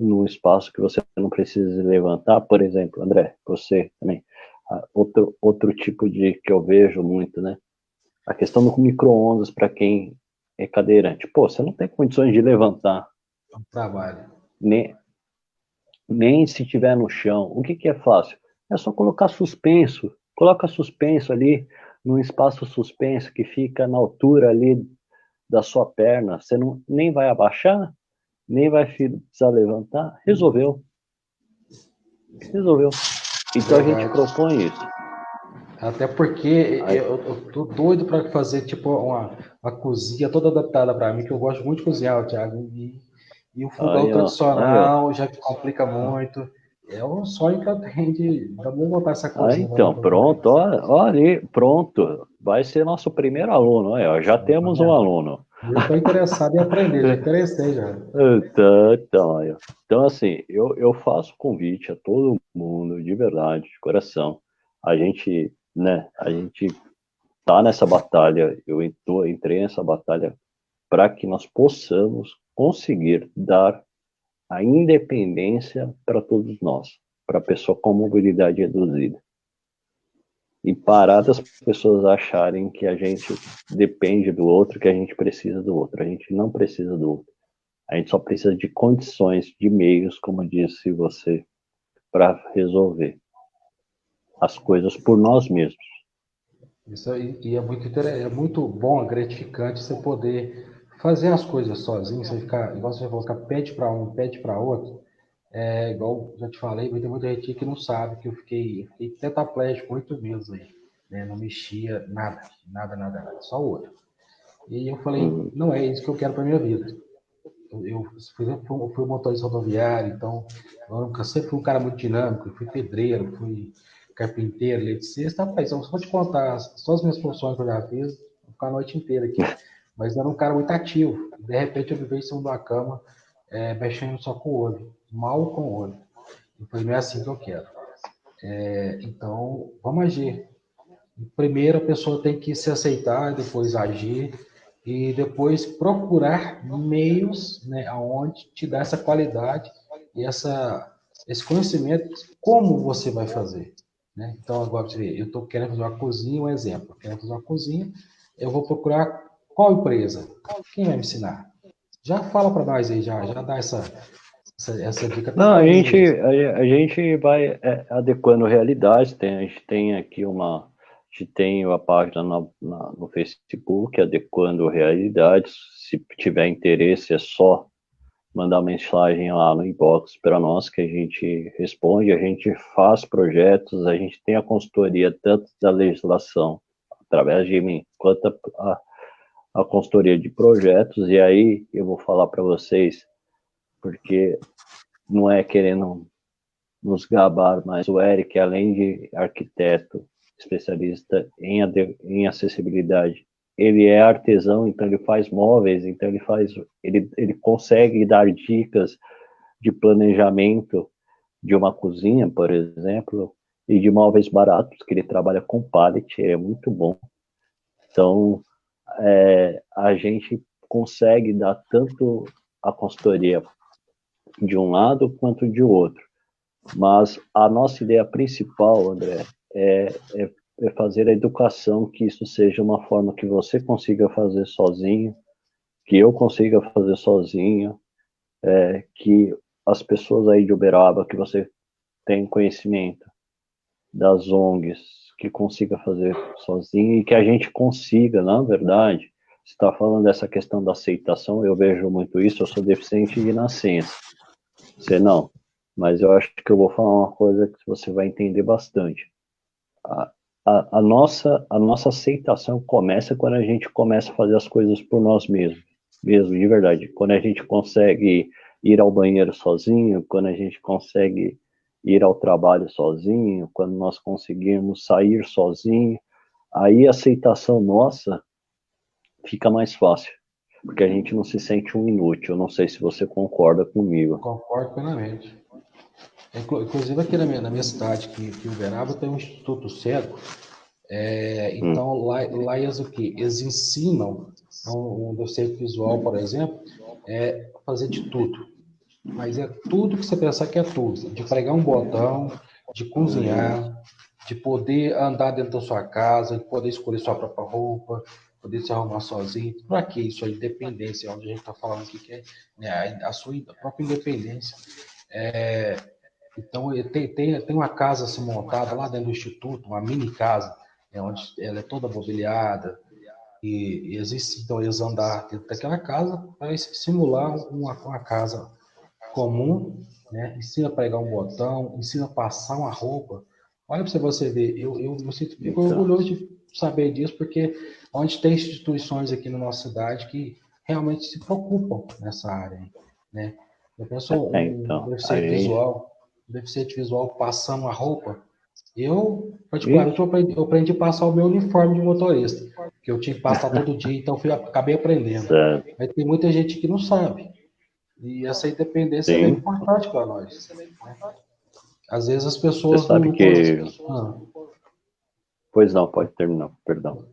num espaço que você não precisa levantar, por exemplo, André, você também, outro tipo de que eu vejo muito, né? A questão do micro-ondas para quem é cadeirante. Pô, você não tem condições de levantar. É um trabalho. Nem se tiver no chão. O que é fácil? É só colocar suspenso. Coloca suspenso ali, num espaço suspenso que fica na altura ali da sua perna. Você nem vai abaixar, nem vai precisar levantar. Resolveu. Então a gente propõe isso. Até porque eu tô doido para fazer tipo uma cozinha toda adaptada para mim, que eu gosto muito de cozinhar, Thiago. E o fogão tradicional já me complica muito. É um sonho que eu tenho de vamos montar essa cozinha. Então, pronto, ó ali, pronto. Vai ser nosso primeiro aluno. Ó, já temos um aluno. Eu estou interessado em aprender, já interessei já. Então, assim, eu faço convite a todo mundo, de verdade, de coração. A gente tá nessa batalha, entrei nessa batalha para que nós possamos conseguir dar a independência para todos nós, para a pessoa com mobilidade reduzida. E parar das pessoas acharem que a gente depende do outro, que a gente precisa do outro. A gente não precisa do outro. A gente só precisa de condições, de meios, como disse você, para resolver as coisas por nós mesmos. Isso aí, e é muito bom, é gratificante você poder fazer as coisas sozinho, você ficar, igual você falou, ficar pede para um, pede para outro. É igual já te falei, tem muita gente que não sabe que eu fiquei tetraplégico 8 meses aí, né? Não mexia nada, só o olho. E eu falei, não é isso que eu quero para minha vida. Eu fui motorista rodoviário, então eu sempre fui um cara muito dinâmico, fui pedreiro, fui carpinteiro, eletricista, rapaz, eu só vou te contar só as minhas funções que eu já fiz, vou ficar a noite inteira aqui. Mas eu era um cara muito ativo. De repente eu me vejo em cima de uma cama, mexendo só com o olho, mal com o olho. Eu falei, não é assim que eu quero. Então, vamos agir. Primeiro a pessoa tem que se aceitar, depois agir e depois procurar meios, né, aonde te dá essa qualidade e esse conhecimento como você vai fazer, né? Então agora você vê, eu estou querendo fazer uma cozinha, um exemplo, eu quero fazer uma cozinha, eu vou procurar qual empresa, quem vai me ensinar? Já fala para nós aí, já dá essa dica até Não, para a mim gente, mesmo. a gente vai adequando realidades. A gente tem aqui a gente tem a página no Facebook, Adequando Realidades. Se tiver interesse, é só mandar mensagem lá no inbox para nós que a gente responde. A gente faz projetos, a gente tem a consultoria tanto da legislação, através de mim, quanto a consultoria de projetos. E aí eu vou falar para vocês, porque não é querendo nos gabar, mas o Eric, além de arquiteto, especialista em acessibilidade, ele é artesão, então ele faz móveis, então ele consegue dar dicas de planejamento de uma cozinha, por exemplo, e de móveis baratos, que ele trabalha com pallet, é muito bom. Então, a gente consegue dar tanto a consultoria de um lado quanto de outro. Mas a nossa ideia principal, André, é fazer a educação, que isso seja uma forma que você consiga fazer sozinho, que eu consiga fazer sozinho, que as pessoas aí de Uberaba, que você tem conhecimento das ONGs, que consiga fazer sozinho e que a gente consiga, na verdade, você está falando dessa questão da aceitação, eu vejo muito isso, eu sou deficiente de nascença, você não, mas eu acho que eu vou falar uma coisa que você vai entender bastante. A nossa aceitação começa quando a gente começa a fazer as coisas por nós mesmos, mesmo, de verdade. Quando a gente consegue ir ao banheiro sozinho, quando a gente consegue ir ao trabalho sozinho, quando nós conseguimos sair sozinho, aí a aceitação nossa fica mais fácil, porque a gente não se sente um inútil. Eu não sei se você concorda comigo. Concordo plenamente. Inclusive aqui na minha cidade, que Uberaba, tem um Instituto Cego. Então, lá eles o quê? Eles ensinam um deficiente visual, por exemplo, fazer de tudo. Mas é tudo que você pensar que é tudo. De pregar um botão, de cozinhar, de poder andar dentro da sua casa, de poder escolher sua própria roupa, poder se arrumar sozinho. Para que isso? A independência, onde a gente está falando aqui, que é, né, a sua própria independência. Então, tem uma casa assim, montada lá dentro do Instituto, uma mini casa, onde ela é toda mobiliada, e existe, então, eles andar dentro daquela casa para simular uma casa comum, né? Ensina a pregar um botão, ensina a passar uma roupa. Olha para você ver, eu me sinto fico Então, orgulhoso de saber disso, porque onde tem instituições aqui na nossa cidade que realmente se preocupam nessa área, né? Eu penso então, um deficiente visual passando uma roupa. Eu, particularmente, isso, eu aprendi a passar o meu uniforme de motorista, que eu tinha que passar todo dia, então acabei aprendendo. certo, Mas tem muita gente que não sabe. E essa independência é sim. importante para nós. Né? Às vezes as Você pessoas sabe não. que... Ah, Pois não, pode terminar, perdão.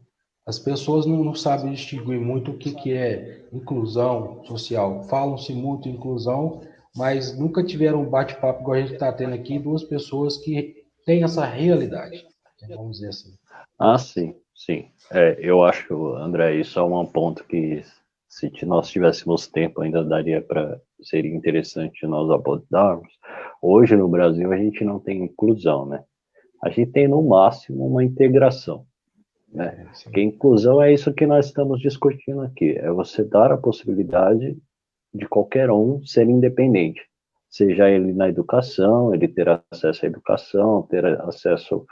as pessoas não sabem distinguir muito o que é inclusão social. Falam-se muito em inclusão, mas nunca tiveram um bate-papo igual a gente está tendo aqui, duas pessoas que têm essa realidade. Vamos dizer assim. Ah, sim, sim. Eu acho, André, isso é um ponto que, se nós tivéssemos tempo, ainda daria para... Seria interessante nós abordarmos. Hoje, no Brasil, a gente não tem inclusão, né? A gente tem, no máximo, uma integração, né? Porque inclusão é isso que nós estamos discutindo aqui. É você dar a possibilidade de qualquer um ser independente. Seja ele na educação, ele ter acesso à educação, ter acesso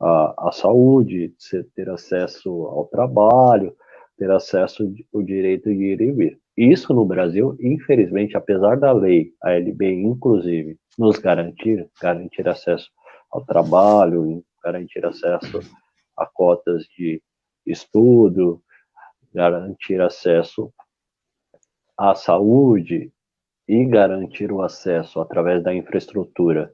à saúde, ter acesso ao trabalho, ter acesso ao direito de ir e vir. Isso no Brasil, infelizmente, apesar da lei, a LB, inclusive, nos garantir acesso ao trabalho, garantir acesso a cotas de estudo, garantir acesso à saúde e garantir o acesso através da infraestrutura,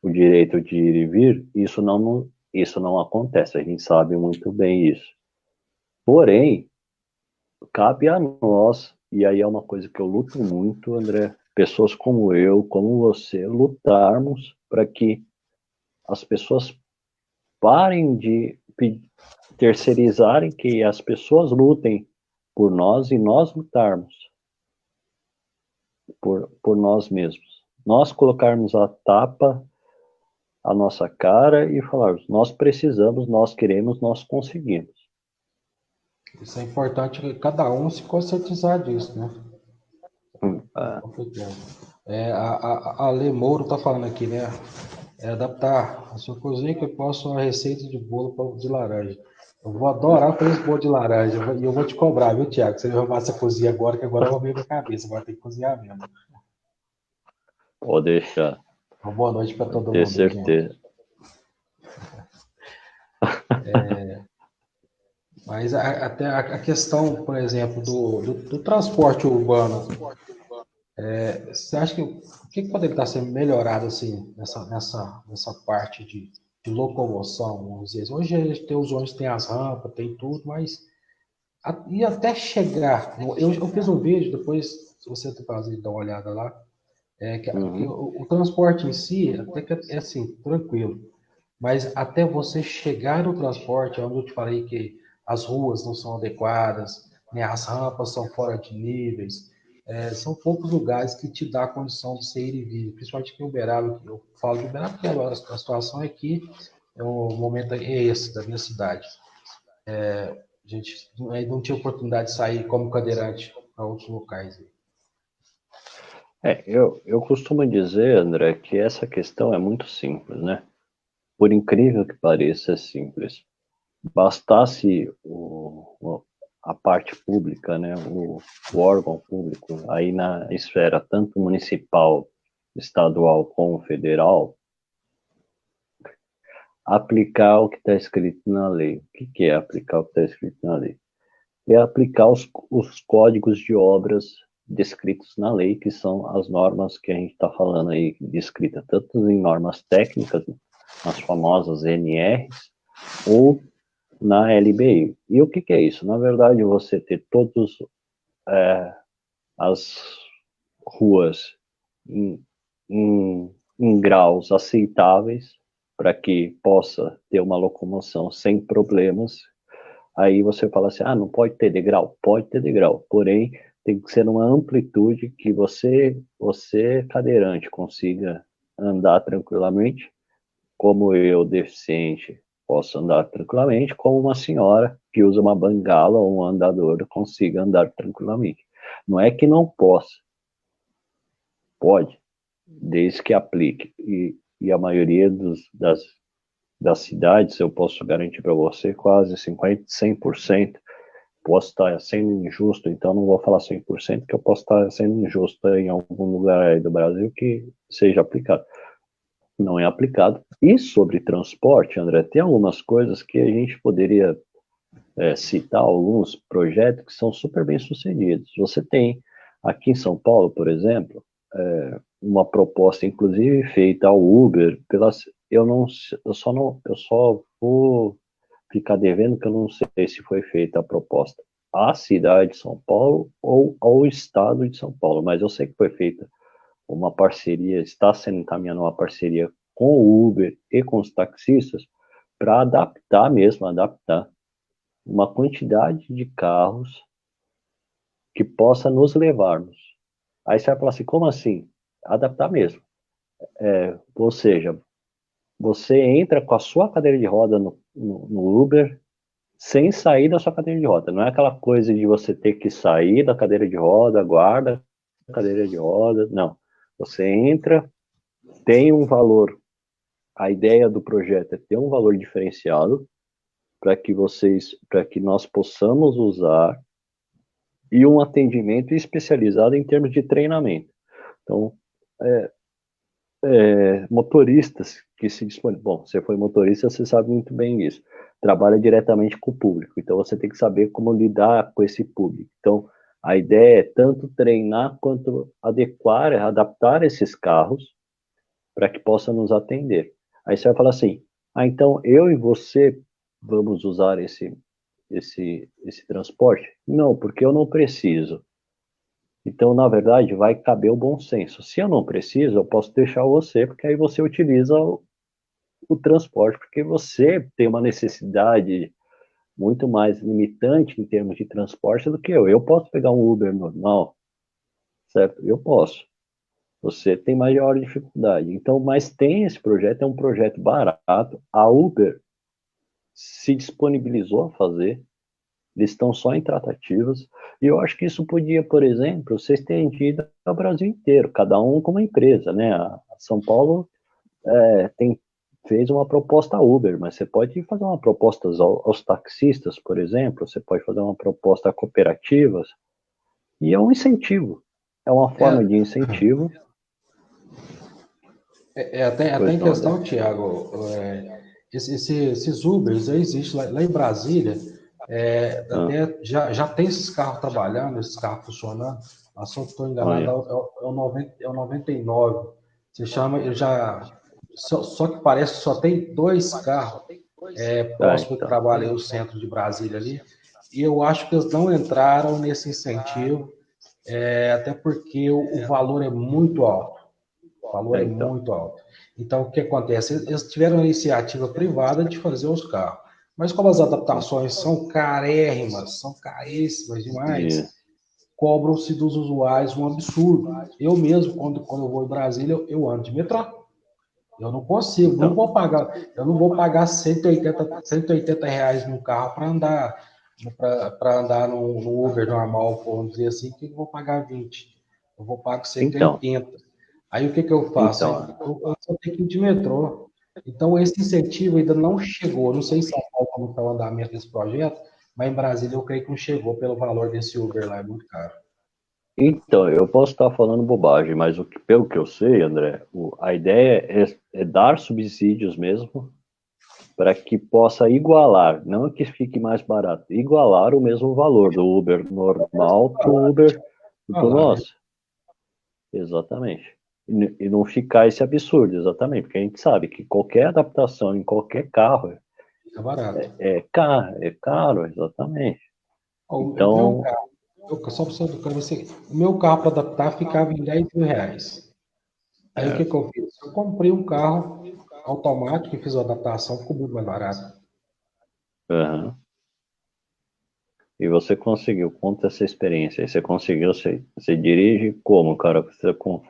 o direito de ir e vir, isso não acontece, a gente sabe muito bem isso. Porém, cabe a nós, e aí é uma coisa que eu luto muito, André, pessoas como eu, como você, lutarmos para que as pessoas parem de terceirizarem, que as pessoas lutem por nós e nós lutarmos por nós mesmos. Nós colocarmos a tapa a nossa cara e falarmos, nós precisamos, nós queremos, nós conseguimos. Isso é importante que cada um se conscientizar disso, né? Ah, A Lê Mouro está falando aqui, né? Adaptar a sua cozinha que eu posso uma receita de bolo de laranja. Eu vou adorar fazer esse bolo de laranja. E eu vou te cobrar, viu, Tiago? Você vai arrumar essa cozinha agora, que agora eu arrumei minha cabeça. Agora tem que cozinhar mesmo. pode deixar, Uma boa noite para pode todo ter mundo aí, gente. certeza. Mas até a questão, por exemplo, do transporte urbano. Você acha que o que poderia estar sendo melhorado assim nessa parte de locomoção, vamos dizer assim? Hoje a gente tem os ônibus, tem as rampas, tem tudo, mas e até chegar, eu fiz um vídeo, depois, se você tem prazer de dar uma olhada lá, que Uhum. o transporte em si até que é assim, tranquilo, mas até você chegar no transporte, onde eu te falei que as ruas não são adequadas, né, as rampas são fora de níveis, são poucos lugares que te dá a condição de ser ir e vir, principalmente aqui em Uberaba, que eu falo de Uberaba porque agora a situação é que o momento é esse da minha cidade. A gente aí não tinha oportunidade de sair como cadeirante para outros locais. Eu costumo dizer, André, que essa questão é muito simples, né? Por incrível que pareça, é simples. Bastasse a parte pública, né, o órgão público, aí na esfera tanto municipal, estadual como federal, aplicar o que está escrito na lei. O que é aplicar o que está escrito na lei? É aplicar os códigos de obras descritos na lei, que são as normas que a gente está falando aí, descrita tanto em normas técnicas, as famosas NRs, ou na LBI. E o que é isso? Na verdade, você ter todas as ruas em, em graus aceitáveis para que possa ter uma locomoção sem problemas. Aí você fala assim, não pode ter degrau? Pode ter degrau, porém tem que ser uma amplitude que você cadeirante, consiga andar tranquilamente, como eu, deficiente, posso andar tranquilamente, como uma senhora que usa uma bengala ou um andador consiga andar tranquilamente. Não é que não possa, pode, desde que aplique. E a maioria das cidades, eu posso garantir para você, quase 50%, 100%. Posso estar sendo injusto, então não vou falar 100%, que eu posso estar sendo injusto em algum lugar aí do Brasil que seja aplicado. Não é aplicado. E sobre transporte, André, tem algumas coisas que a gente poderia citar, alguns projetos que são super bem sucedidos. Você tem aqui em São Paulo, por exemplo, uma proposta, inclusive feita ao Uber, eu só vou ficar devendo que eu não sei se foi feita a proposta à cidade de São Paulo ou ao estado de São Paulo, mas eu sei que foi feita uma parceria, está sendo encaminhada uma parceria com o Uber e com os taxistas para adaptar uma quantidade de carros que possa nos levarmos. Aí você vai falar assim, como assim? Adaptar mesmo. Ou seja, você entra com a sua cadeira de roda no Uber sem sair da sua cadeira de roda. Não é aquela coisa de você ter que sair da cadeira de roda, guarda a cadeira de roda. Não. Você entra, tem um valor. A ideia do projeto é ter um valor diferenciado para que nós possamos usar e um atendimento especializado em termos de treinamento. Então, motoristas que se dispõem. Bom, você foi motorista, você sabe muito bem isso. Trabalha diretamente com o público, então você tem que saber como lidar com esse público. Então, a ideia é tanto treinar quanto adequar, adaptar esses carros para que possa nos atender. Aí você vai falar assim: então eu e você vamos usar esse transporte? Não, porque eu não preciso. Então, na verdade, vai caber o bom senso. Se eu não preciso, eu posso deixar você, porque aí você utiliza o transporte, porque você tem uma necessidade muito mais limitante em termos de transporte do que eu. Eu posso pegar um Uber normal, certo? Eu posso. Você tem maior dificuldade. Então, mas tem esse projeto, é um projeto barato. A Uber se disponibilizou a fazer, eles estão só em tratativas, e eu acho que isso podia, por exemplo, ser estendido ao Brasil inteiro, cada um com uma empresa, né? A São Paulo fez uma proposta à Uber, mas você pode fazer uma proposta aos taxistas, por exemplo, você pode fazer uma proposta a cooperativas, e é um incentivo, é uma forma É, de incentivo. até Pois em não, André. questão, Tiago, esses Ubers já existem lá em Brasília. Até já tem esses carros trabalhando, esses carros funcionando. Mas se eu estou enganado, Olha, é o 90, é o 99. Você chama, eu já. Só que parece que só tem dois carros próximo que então. trabalha o centro de Brasília ali. E eu acho que eles não entraram nesse incentivo, até porque o valor é muito alto. O valor é Então. muito alto. Então, o que acontece? Eles tiveram a iniciativa privada de fazer os carros. Mas como as adaptações são carérrimas, são caríssimas demais, Isso. cobram-se dos usuários um absurdo. Eu mesmo, quando eu vou em Brasília, eu ando de metrô. Eu não consigo, Então. eu não vou pagar 180 reais num carro para andar no Uber normal, vamos dizer assim, que eu vou pagar 20. Eu vou pagar Então. 180. Aí o que eu faço? Então. Eu só tenho que ir de metrô. Então esse incentivo ainda não chegou. Não sei em São Paulo como está o andamento desse projeto, mas em Brasília eu creio que não chegou pelo valor desse Uber lá, é muito caro. Então, eu posso estar falando bobagem, mas pelo que eu sei, André, a ideia é dar subsídios mesmo para que possa igualar, não que fique mais barato, igualar o mesmo valor do Uber normal para o Uber Ah do lá, né? nosso. Exatamente. E não ficar esse absurdo, exatamente, porque a gente sabe que qualquer adaptação em qualquer carro Fica barato. é caro, exatamente. O meu Então, carro, só para você, o meu carro para adaptar ficava em 10 mil reais. Aí o que certo. eu fiz? Eu comprei um carro automático e fiz a adaptação, ficou muito mais barato. Aham. E você conseguiu, conta essa experiência. Você conseguiu, você dirige como, cara? Você com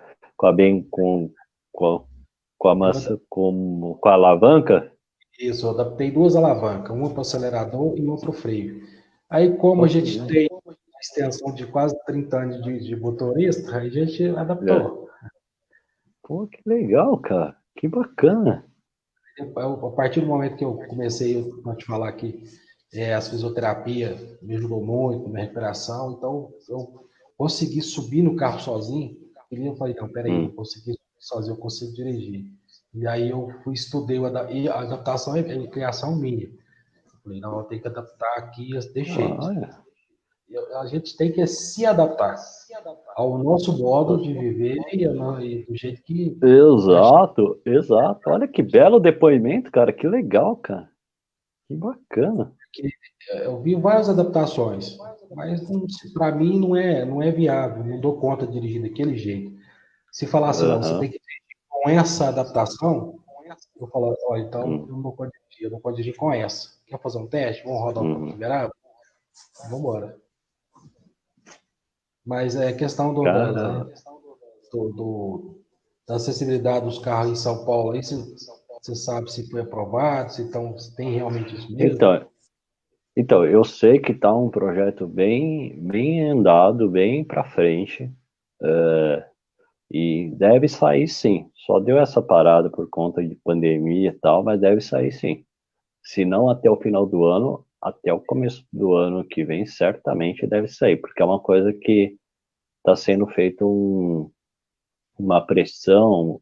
a bem com a, com a Eu massa, com a alavanca? Isso, eu adaptei duas alavancas, uma para o acelerador e uma para o freio. Aí, como a Pô, que gente legal. tem uma extensão de quase 30 anos de motorista, a gente É. adaptou. Pô, que legal, cara. Que bacana. A partir do momento que eu comecei a te falar que a fisioterapia me ajudou muito na minha recuperação, então eu consegui subir no carro sozinho. E eu falei, não, peraí, eu Hum. consegui subir sozinho, eu consigo dirigir. E aí eu fui estudei e a adaptação é criação minha. Eu falei, não, eu tenho que adaptar aqui desse jeito. Olha, A gente tem que se adaptar ao nosso modo de viver e do jeito que a gente. exato, exato. Olha que belo depoimento, cara. Que legal, cara. Que bacana. Eu vi várias adaptações, mas para mim não é viável, não dou conta de dirigir daquele jeito. Se falar assim, não, você tem Aham. que dirigir com essa adaptação, eu falo, ó, então Hum. eu não pode dirigir, eu não posso dirigir com essa. Quer fazer um teste? Vamos rodar um pouquinho, Uhum. verá? Vamos embora. Mas é questão Cara, do- do- da acessibilidade dos carros em São Paulo, aí você sabe se foi aprovado, se tem realmente isso mesmo. então, então, eu sei que está um projeto bem andado, bem para frente, e deve sair sim. Só deu essa parada por conta de pandemia e tal, mas deve sair sim. Se não até o final do ano, até o começo do ano que vem, certamente deve sair, porque é uma coisa que está sendo feita uma pressão.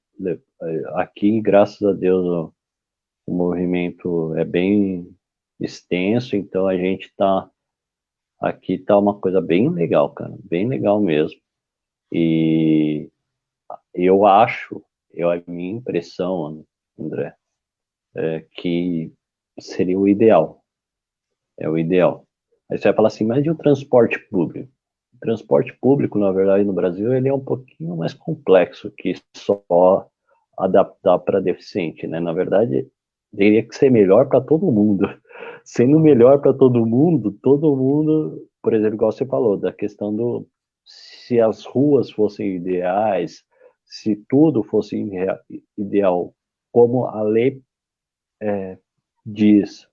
Aqui, graças a Deus, o movimento é bem extenso, então a gente está aqui tá uma coisa bem legal, cara, bem legal mesmo. E eu acho, a minha impressão, André, é que seria o ideal. É o ideal. Aí você vai falar assim, mas e o transporte público? O transporte público, na verdade, no Brasil, ele é um pouquinho mais complexo que só adaptar para deficiente, né? Na verdade, teria que ser melhor para todo mundo. Sendo melhor para todo mundo, por exemplo, igual você falou, da questão do se as ruas fossem ideais, se tudo fosse ideal, como a lei diz,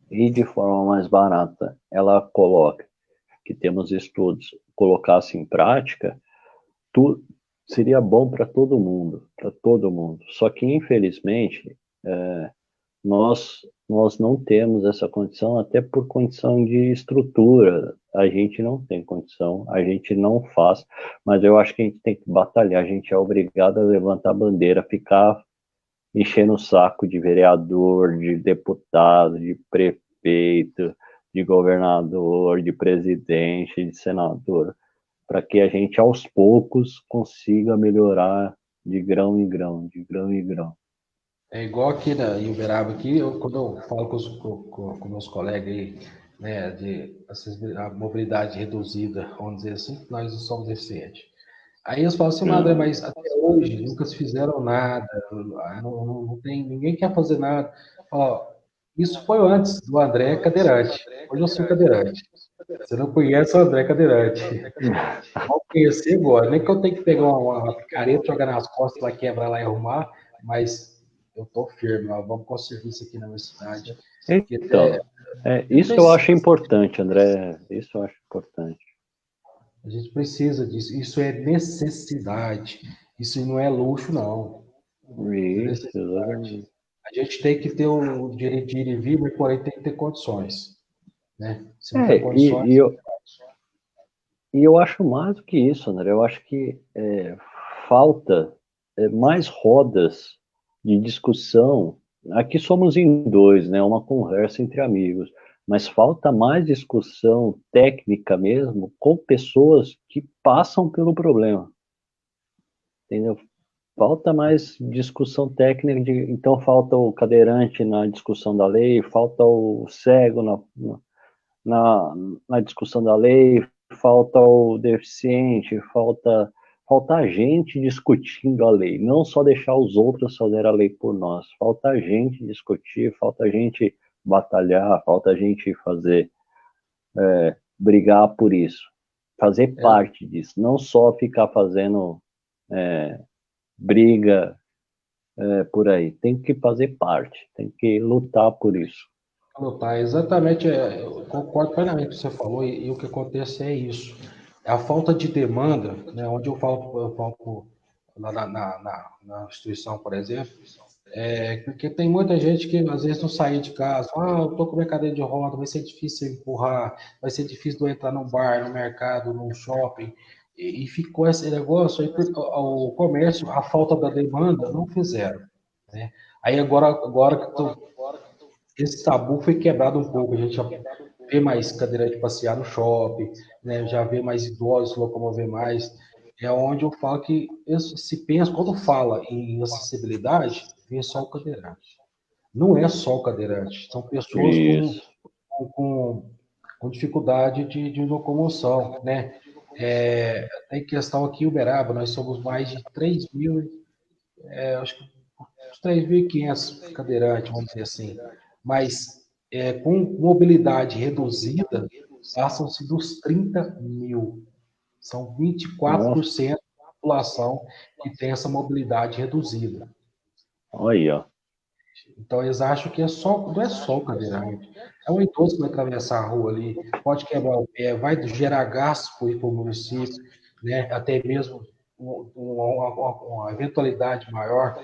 e de forma mais barata, ela coloca que temos estudos, colocasse em prática, tu, seria bom para todo mundo, para todo mundo. Só que, infelizmente, nós não temos essa condição, até por condição de estrutura. A gente não tem condição, a gente não faz, mas eu acho que a gente tem que batalhar, a gente é obrigado a levantar a bandeira, ficar enchendo o saco de vereador, de deputado, de prefeito, de governador, de presidente, de senador, para que a gente aos poucos consiga melhorar de grão em grão, de grão em grão. É igual aqui em Uberaba, aqui, quando eu falo com meus colegas aí, né, de a mobilidade reduzida, vamos dizer assim, nós somos deficientes. Aí eles falam assim, André, Hum. mas até hoje nunca se fizeram nada, não tem, ninguém quer fazer nada. Ó, isso foi antes do André cadeirante. Hoje eu sou cadeirante. Você não conhece o André cadeirante. Vou conhecer agora. Nem que eu tenho que pegar uma picareta, jogar nas costas, lá quebrar lá e arrumar, mas eu tô firme, ó, vamos conseguir isso aqui na minha cidade. Porque Então, isso eu acho importante, André. Isso eu acho importante. a gente precisa disso. Isso é necessidade. Isso não é luxo, não. É Isso, necessidade. exatamente. A gente tem que ter o direito de ir e vir, mas porém tem que ter condições. Né? Se não tem É, e, e, condições, eu, e eu acho mais do que isso, André. Eu acho que falta mais rodas de discussão. Aqui somos em dois, né? Uma conversa entre amigos. Mas falta mais discussão técnica mesmo com pessoas que passam pelo problema. Entendeu? Falta mais discussão técnica, então falta o cadeirante na discussão da lei, falta o cego na, na discussão da lei, falta o deficiente, falta a gente discutindo a lei, não só deixar os outros fazer a lei por nós, falta a gente discutir, falta a gente batalhar, falta a gente brigar por isso, fazer é, parte disso, não só ficar fazendo briga por aí. Tem que fazer parte, tem que lutar por isso. tá, exatamente, eu concordo plenamente com o que você falou, e o que acontece é isso. É a falta de demanda, né, onde eu falo na instituição, por exemplo, porque tem muita gente que às vezes não sai de casa, eu tô com minha cadeira de roda, vai ser difícil empurrar, vai ser difícil eu entrar num bar, no mercado, num shopping, e ficou esse negócio aí, o comércio, a falta da demanda, não fizeram, né? Aí agora que esse tabu foi quebrado um pouco. A gente já vê mais cadeirante passear no shopping, né? Já vê mais idosos locomover mais. É onde eu falo que se pensa, quando fala em acessibilidade, vê só o cadeirante. Não é só o cadeirante, são pessoas com, Isso. com, com dificuldade de locomoção, né? Tem questão aqui em Uberaba, nós somos mais de 3 mil, acho que uns 3.500 cadeirantes, vamos dizer assim. Mas com mobilidade reduzida, passam-se dos 30 mil. São Nossa, 24% da população que tem essa mobilidade reduzida. olha aí, ó. Então, eles acham que não é só o cadeirante. É um idoso que vai atravessar a rua ali, pode quebrar o pé, vai gerar gasto para o município, né? Até mesmo uma eventualidade maior,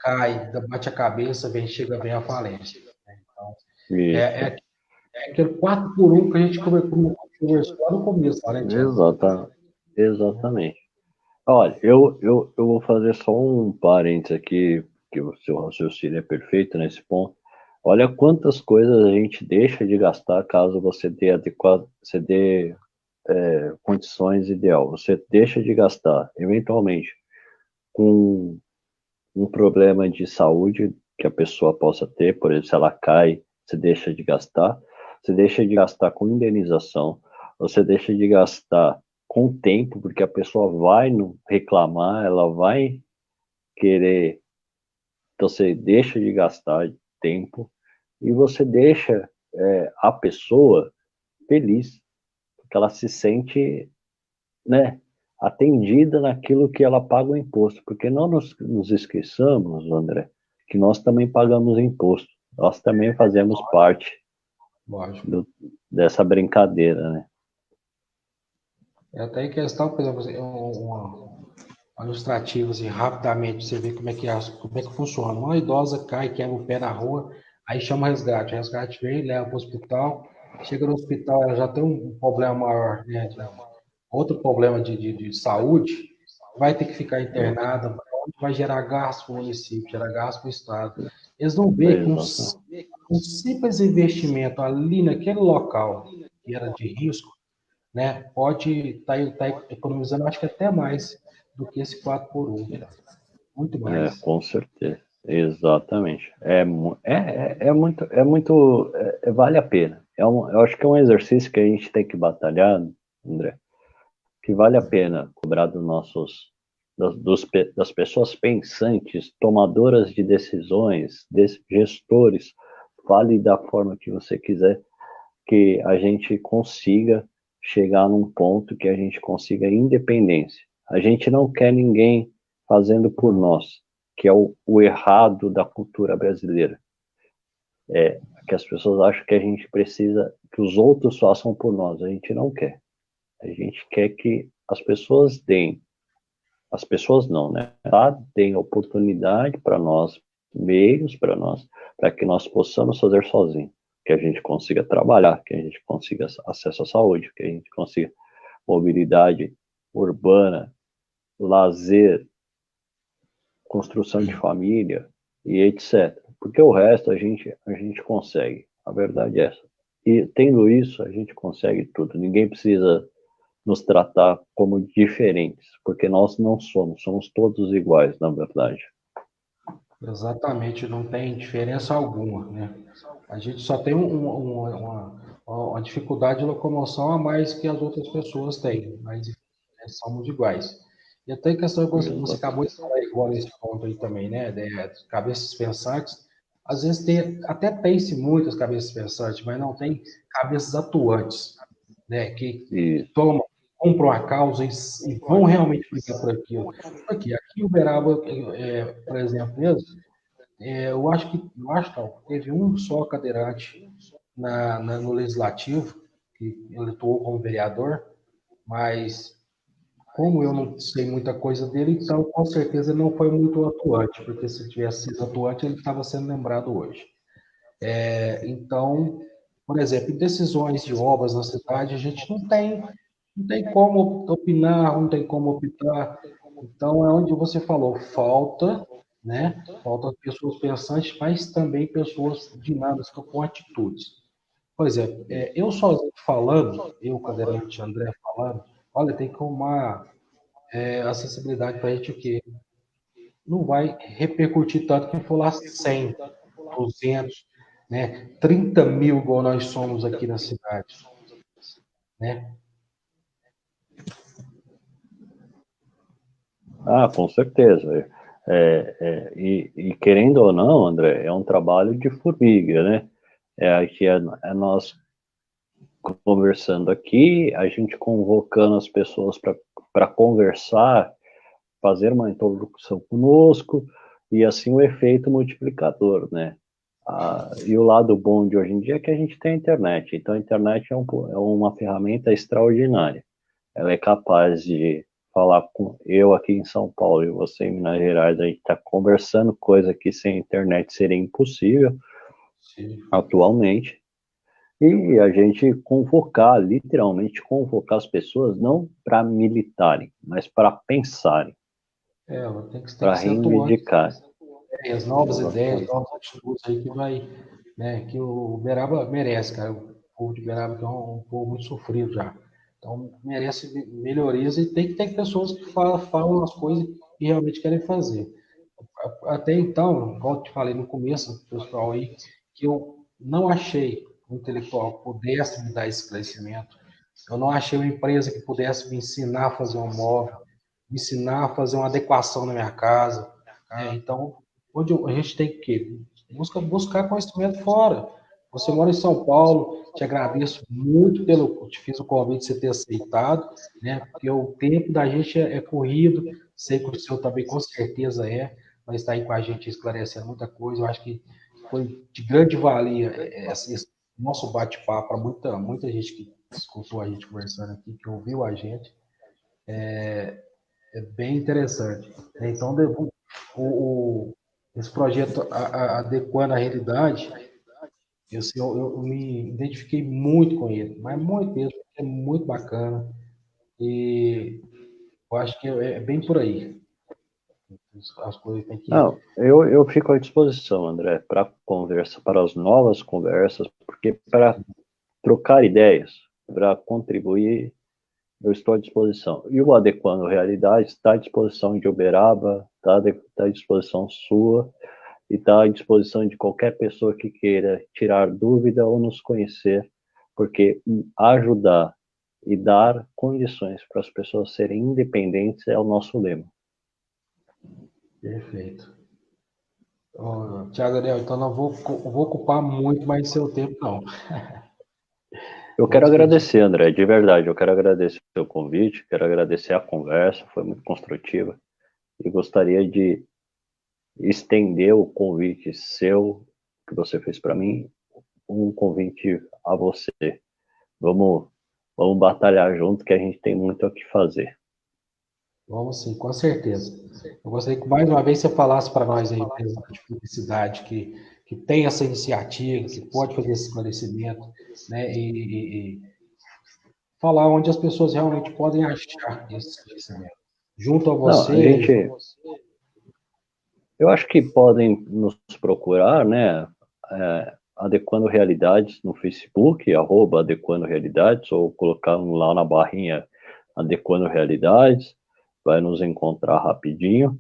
cai, bate a cabeça, chega bem à falência. Né? Então, é, Isso. é, é aquele 4 por um que a gente conversou lá no começo, lá, né, Tiago? Exatamente. Olha, eu vou fazer só um parênteses aqui, que o seu raciocínio é perfeito nesse ponto. Olha quantas coisas a gente deixa de gastar caso você dê condições ideal. Você deixa de gastar, eventualmente, com um problema de saúde que a pessoa possa ter, por exemplo, se ela cai, você deixa de gastar com indenização, você deixa de gastar com tempo, porque a pessoa vai reclamar, ela vai querer, então você deixa de gastar tempo e você deixa a pessoa feliz, porque ela se sente, né, atendida naquilo que ela paga o imposto, porque não nos esqueçamos, André, que nós também pagamos imposto, nós também fazemos parte Lógico. dessa brincadeira, né? Até em questão, por exemplo, assim, um ilustrativo, assim, rapidamente, você vê como é que funciona. Uma idosa cai, quebra o pé na rua, aí chama o resgate vem, leva para o hospital, chega no hospital, ela já tem um problema maior, né, outro problema de saúde, vai ter que ficar internada, onde vai gerar gasto para o município, gerar gasto para o Estado. Eles não veem que um simples investimento ali naquele local, que era de risco, né, pode estar economizando, acho que até mais do que esse 4 por 1. Muito mais. Com certeza. Exatamente. É muito, vale a pena. Eu acho que é um exercício que a gente tem que batalhar, André, que vale a pena cobrar das pessoas pensantes, tomadoras de decisões, gestores, fale da forma que você quiser, que a gente consiga chegar num ponto que a gente consiga independência. A gente não quer ninguém fazendo por nós, que é o errado da cultura brasileira. É que as pessoas acham que a gente precisa que os outros façam por nós. A gente não quer. A gente quer que as pessoas deem, as pessoas não, né? Deem oportunidade para nós, meios para nós, para que nós possamos fazer sozinhos, que a gente consiga trabalhar, que a gente consiga acesso à saúde, que a gente consiga mobilidade urbana, lazer, construção de família e etc. Porque o resto a gente consegue. A verdade é essa. E tendo isso, a gente consegue tudo. Ninguém precisa nos tratar como diferentes, porque nós não somos todos iguais, na verdade. Exatamente, não tem diferença alguma, né? A gente só tem uma dificuldade de locomoção a mais que as outras pessoas têm, mas somos iguais. E até questão que você Exato. acabou de falar igual nesse ponto aí também, né? De cabeças pensantes, às vezes até tem-se muitas cabeças pensantes, mas não tem cabeças atuantes, né? Que Isso. compram a causa e vão realmente brigar por aquilo. Aqui em Uberaba, por exemplo, mesmo, eu acho não, teve um só cadeirante no Legislativo, que ele atuou como vereador, mas como eu não sei muita coisa dele, então com certeza ele não foi muito atuante, porque se tivesse sido atuante, ele estava sendo lembrado hoje. Então, por exemplo, em decisões de obras na cidade, a gente não tem como opinar, não tem como optar. Então, é onde você falou, falta, né? Falta pessoas pensantes, mas também pessoas dinâmicas com atitudes. Por exemplo, eu sozinho falando, eu, cadeirante André falando, olha, tem que arrumar acessibilidade para a gente o quê? Não vai repercutir tanto que for lá 100, 200, né? 30 mil, igual nós somos aqui na cidade, né? Com certeza. E querendo ou não, André, é um trabalho de formiga, né? É nós conversando aqui, a gente convocando as pessoas para conversar, fazer uma introdução conosco, e assim o efeito multiplicador, né? E o lado bom de hoje em dia é que a gente tem a internet. Então, a internet é uma ferramenta extraordinária. Ela é capaz de falar com eu aqui em São Paulo e você em Minas Gerais, a gente está conversando, coisa que sem internet seria impossível Sim. atualmente. E a gente convocar, literalmente convocar as pessoas, não para militarem, mas para pensarem, Tem que para ser atuante. reivindicar. As novas ideias, Exatamente. novas atitudes aí que vai, né, que o Uberaba merece, cara. O povo de Uberaba que é um povo muito sofrido já. Então, merece melhorias e tem que ter pessoas que falam as coisas que realmente querem fazer. Até então, como eu te falei no começo, pessoal, aí, que eu não achei um intelectual que pudesse me dar esse esclarecimento. Eu não achei uma empresa que pudesse me ensinar a fazer um móvel, me ensinar a fazer uma adequação na minha casa. Então, onde a gente tem que buscar conhecimento fora. Você mora em São Paulo, te agradeço muito pelo, te fiz o convite de você ter aceitado, né? Porque o tempo da gente é corrido, sei que o seu também com certeza mas está aí com a gente esclarecendo muita coisa. Eu acho que foi de grande valia esse nosso bate-papo para muita gente que escutou a gente conversando aqui, que ouviu a gente. É bem interessante. Então, esse projeto adequando a realidade, eu me identifiquei muito com ele, mas muito mesmo, é muito bacana. E eu acho que é bem por aí. as coisas têm que... Não, eu fico à disposição, André, para conversa, para as novas conversas, porque para trocar ideias, para contribuir, eu estou à disposição. E o Adequando Realidade está à disposição de Uberaba, está à disposição sua, e está à disposição de qualquer pessoa que queira tirar dúvida ou nos conhecer, porque ajudar e dar condições para as pessoas serem independentes é o nosso lema. Perfeito. Tiago Daniel, então não vou ocupar muito mais seu tempo, não. Eu quero agradecer, André, de verdade, eu quero agradecer o seu convite, quero agradecer a conversa, foi muito construtiva, e gostaria de estender o convite seu, que você fez para mim, um convite a você. Vamos batalhar junto, que a gente tem muito a que fazer. Vamos sim, com certeza. Eu gostaria que mais uma vez você falasse para nós aí, empresa de publicidade, que tem essa iniciativa, que pode fazer esse esclarecimento, né, e falar onde as pessoas realmente podem achar esse esclarecimento. Junto a Não, você. eu acho que podem nos procurar, né, Adequando Realidades no Facebook, @Adequando Realidades, ou colocar lá na barrinha Adequando Realidades, vai nos encontrar rapidinho,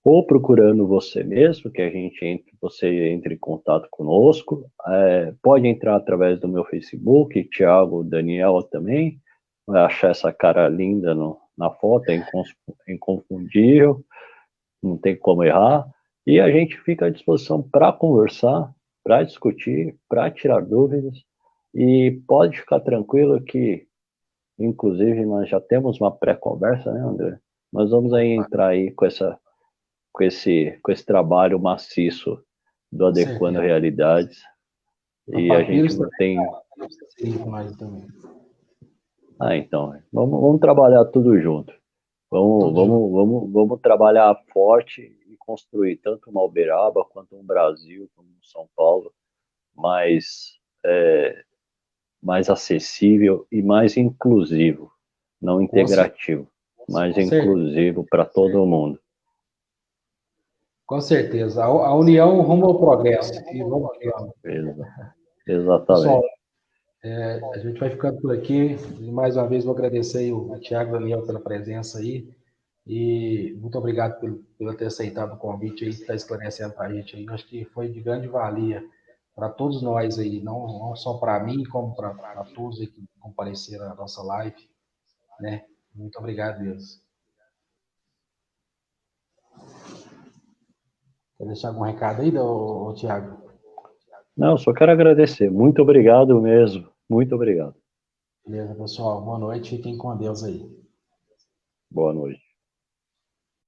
ou procurando você mesmo, que você entre em contato conosco, pode entrar através do meu Facebook, Thiago Daniel também, vai achar essa cara linda na foto, é inconfundível, não tem como errar, e a gente fica à disposição para conversar, para discutir, para tirar dúvidas, e pode ficar tranquilo que, inclusive, nós já temos uma pré-conversa, né, André? Nós vamos aí entrar aí com esse trabalho maciço do Adequando Realidades, e a gente não tem... Então, vamos trabalhar tudo junto. Vamos trabalhar forte e construir tanto uma Uberaba quanto um Brasil, como um São Paulo, mais acessível e mais inclusivo, não integrativo, mais inclusivo para todo mundo. Com certeza. A união rumo ao progresso. E vamos Exatamente. Pessoal, a gente vai ficando por aqui. E mais uma vez vou agradecer o Thiago Daniel pela presença aí. E muito obrigado por ter aceitado o convite aí, estar esclarecendo para a gente aí. Acho que foi de grande valia para todos nós aí, não só para mim, como para todos aí que compareceram à nossa live, né? Muito obrigado mesmo. Quer deixar algum recado aí, Thiago? Não, só quero agradecer. Muito obrigado mesmo. Muito obrigado. Beleza, pessoal. Boa noite. Fiquem com Deus aí. Boa noite.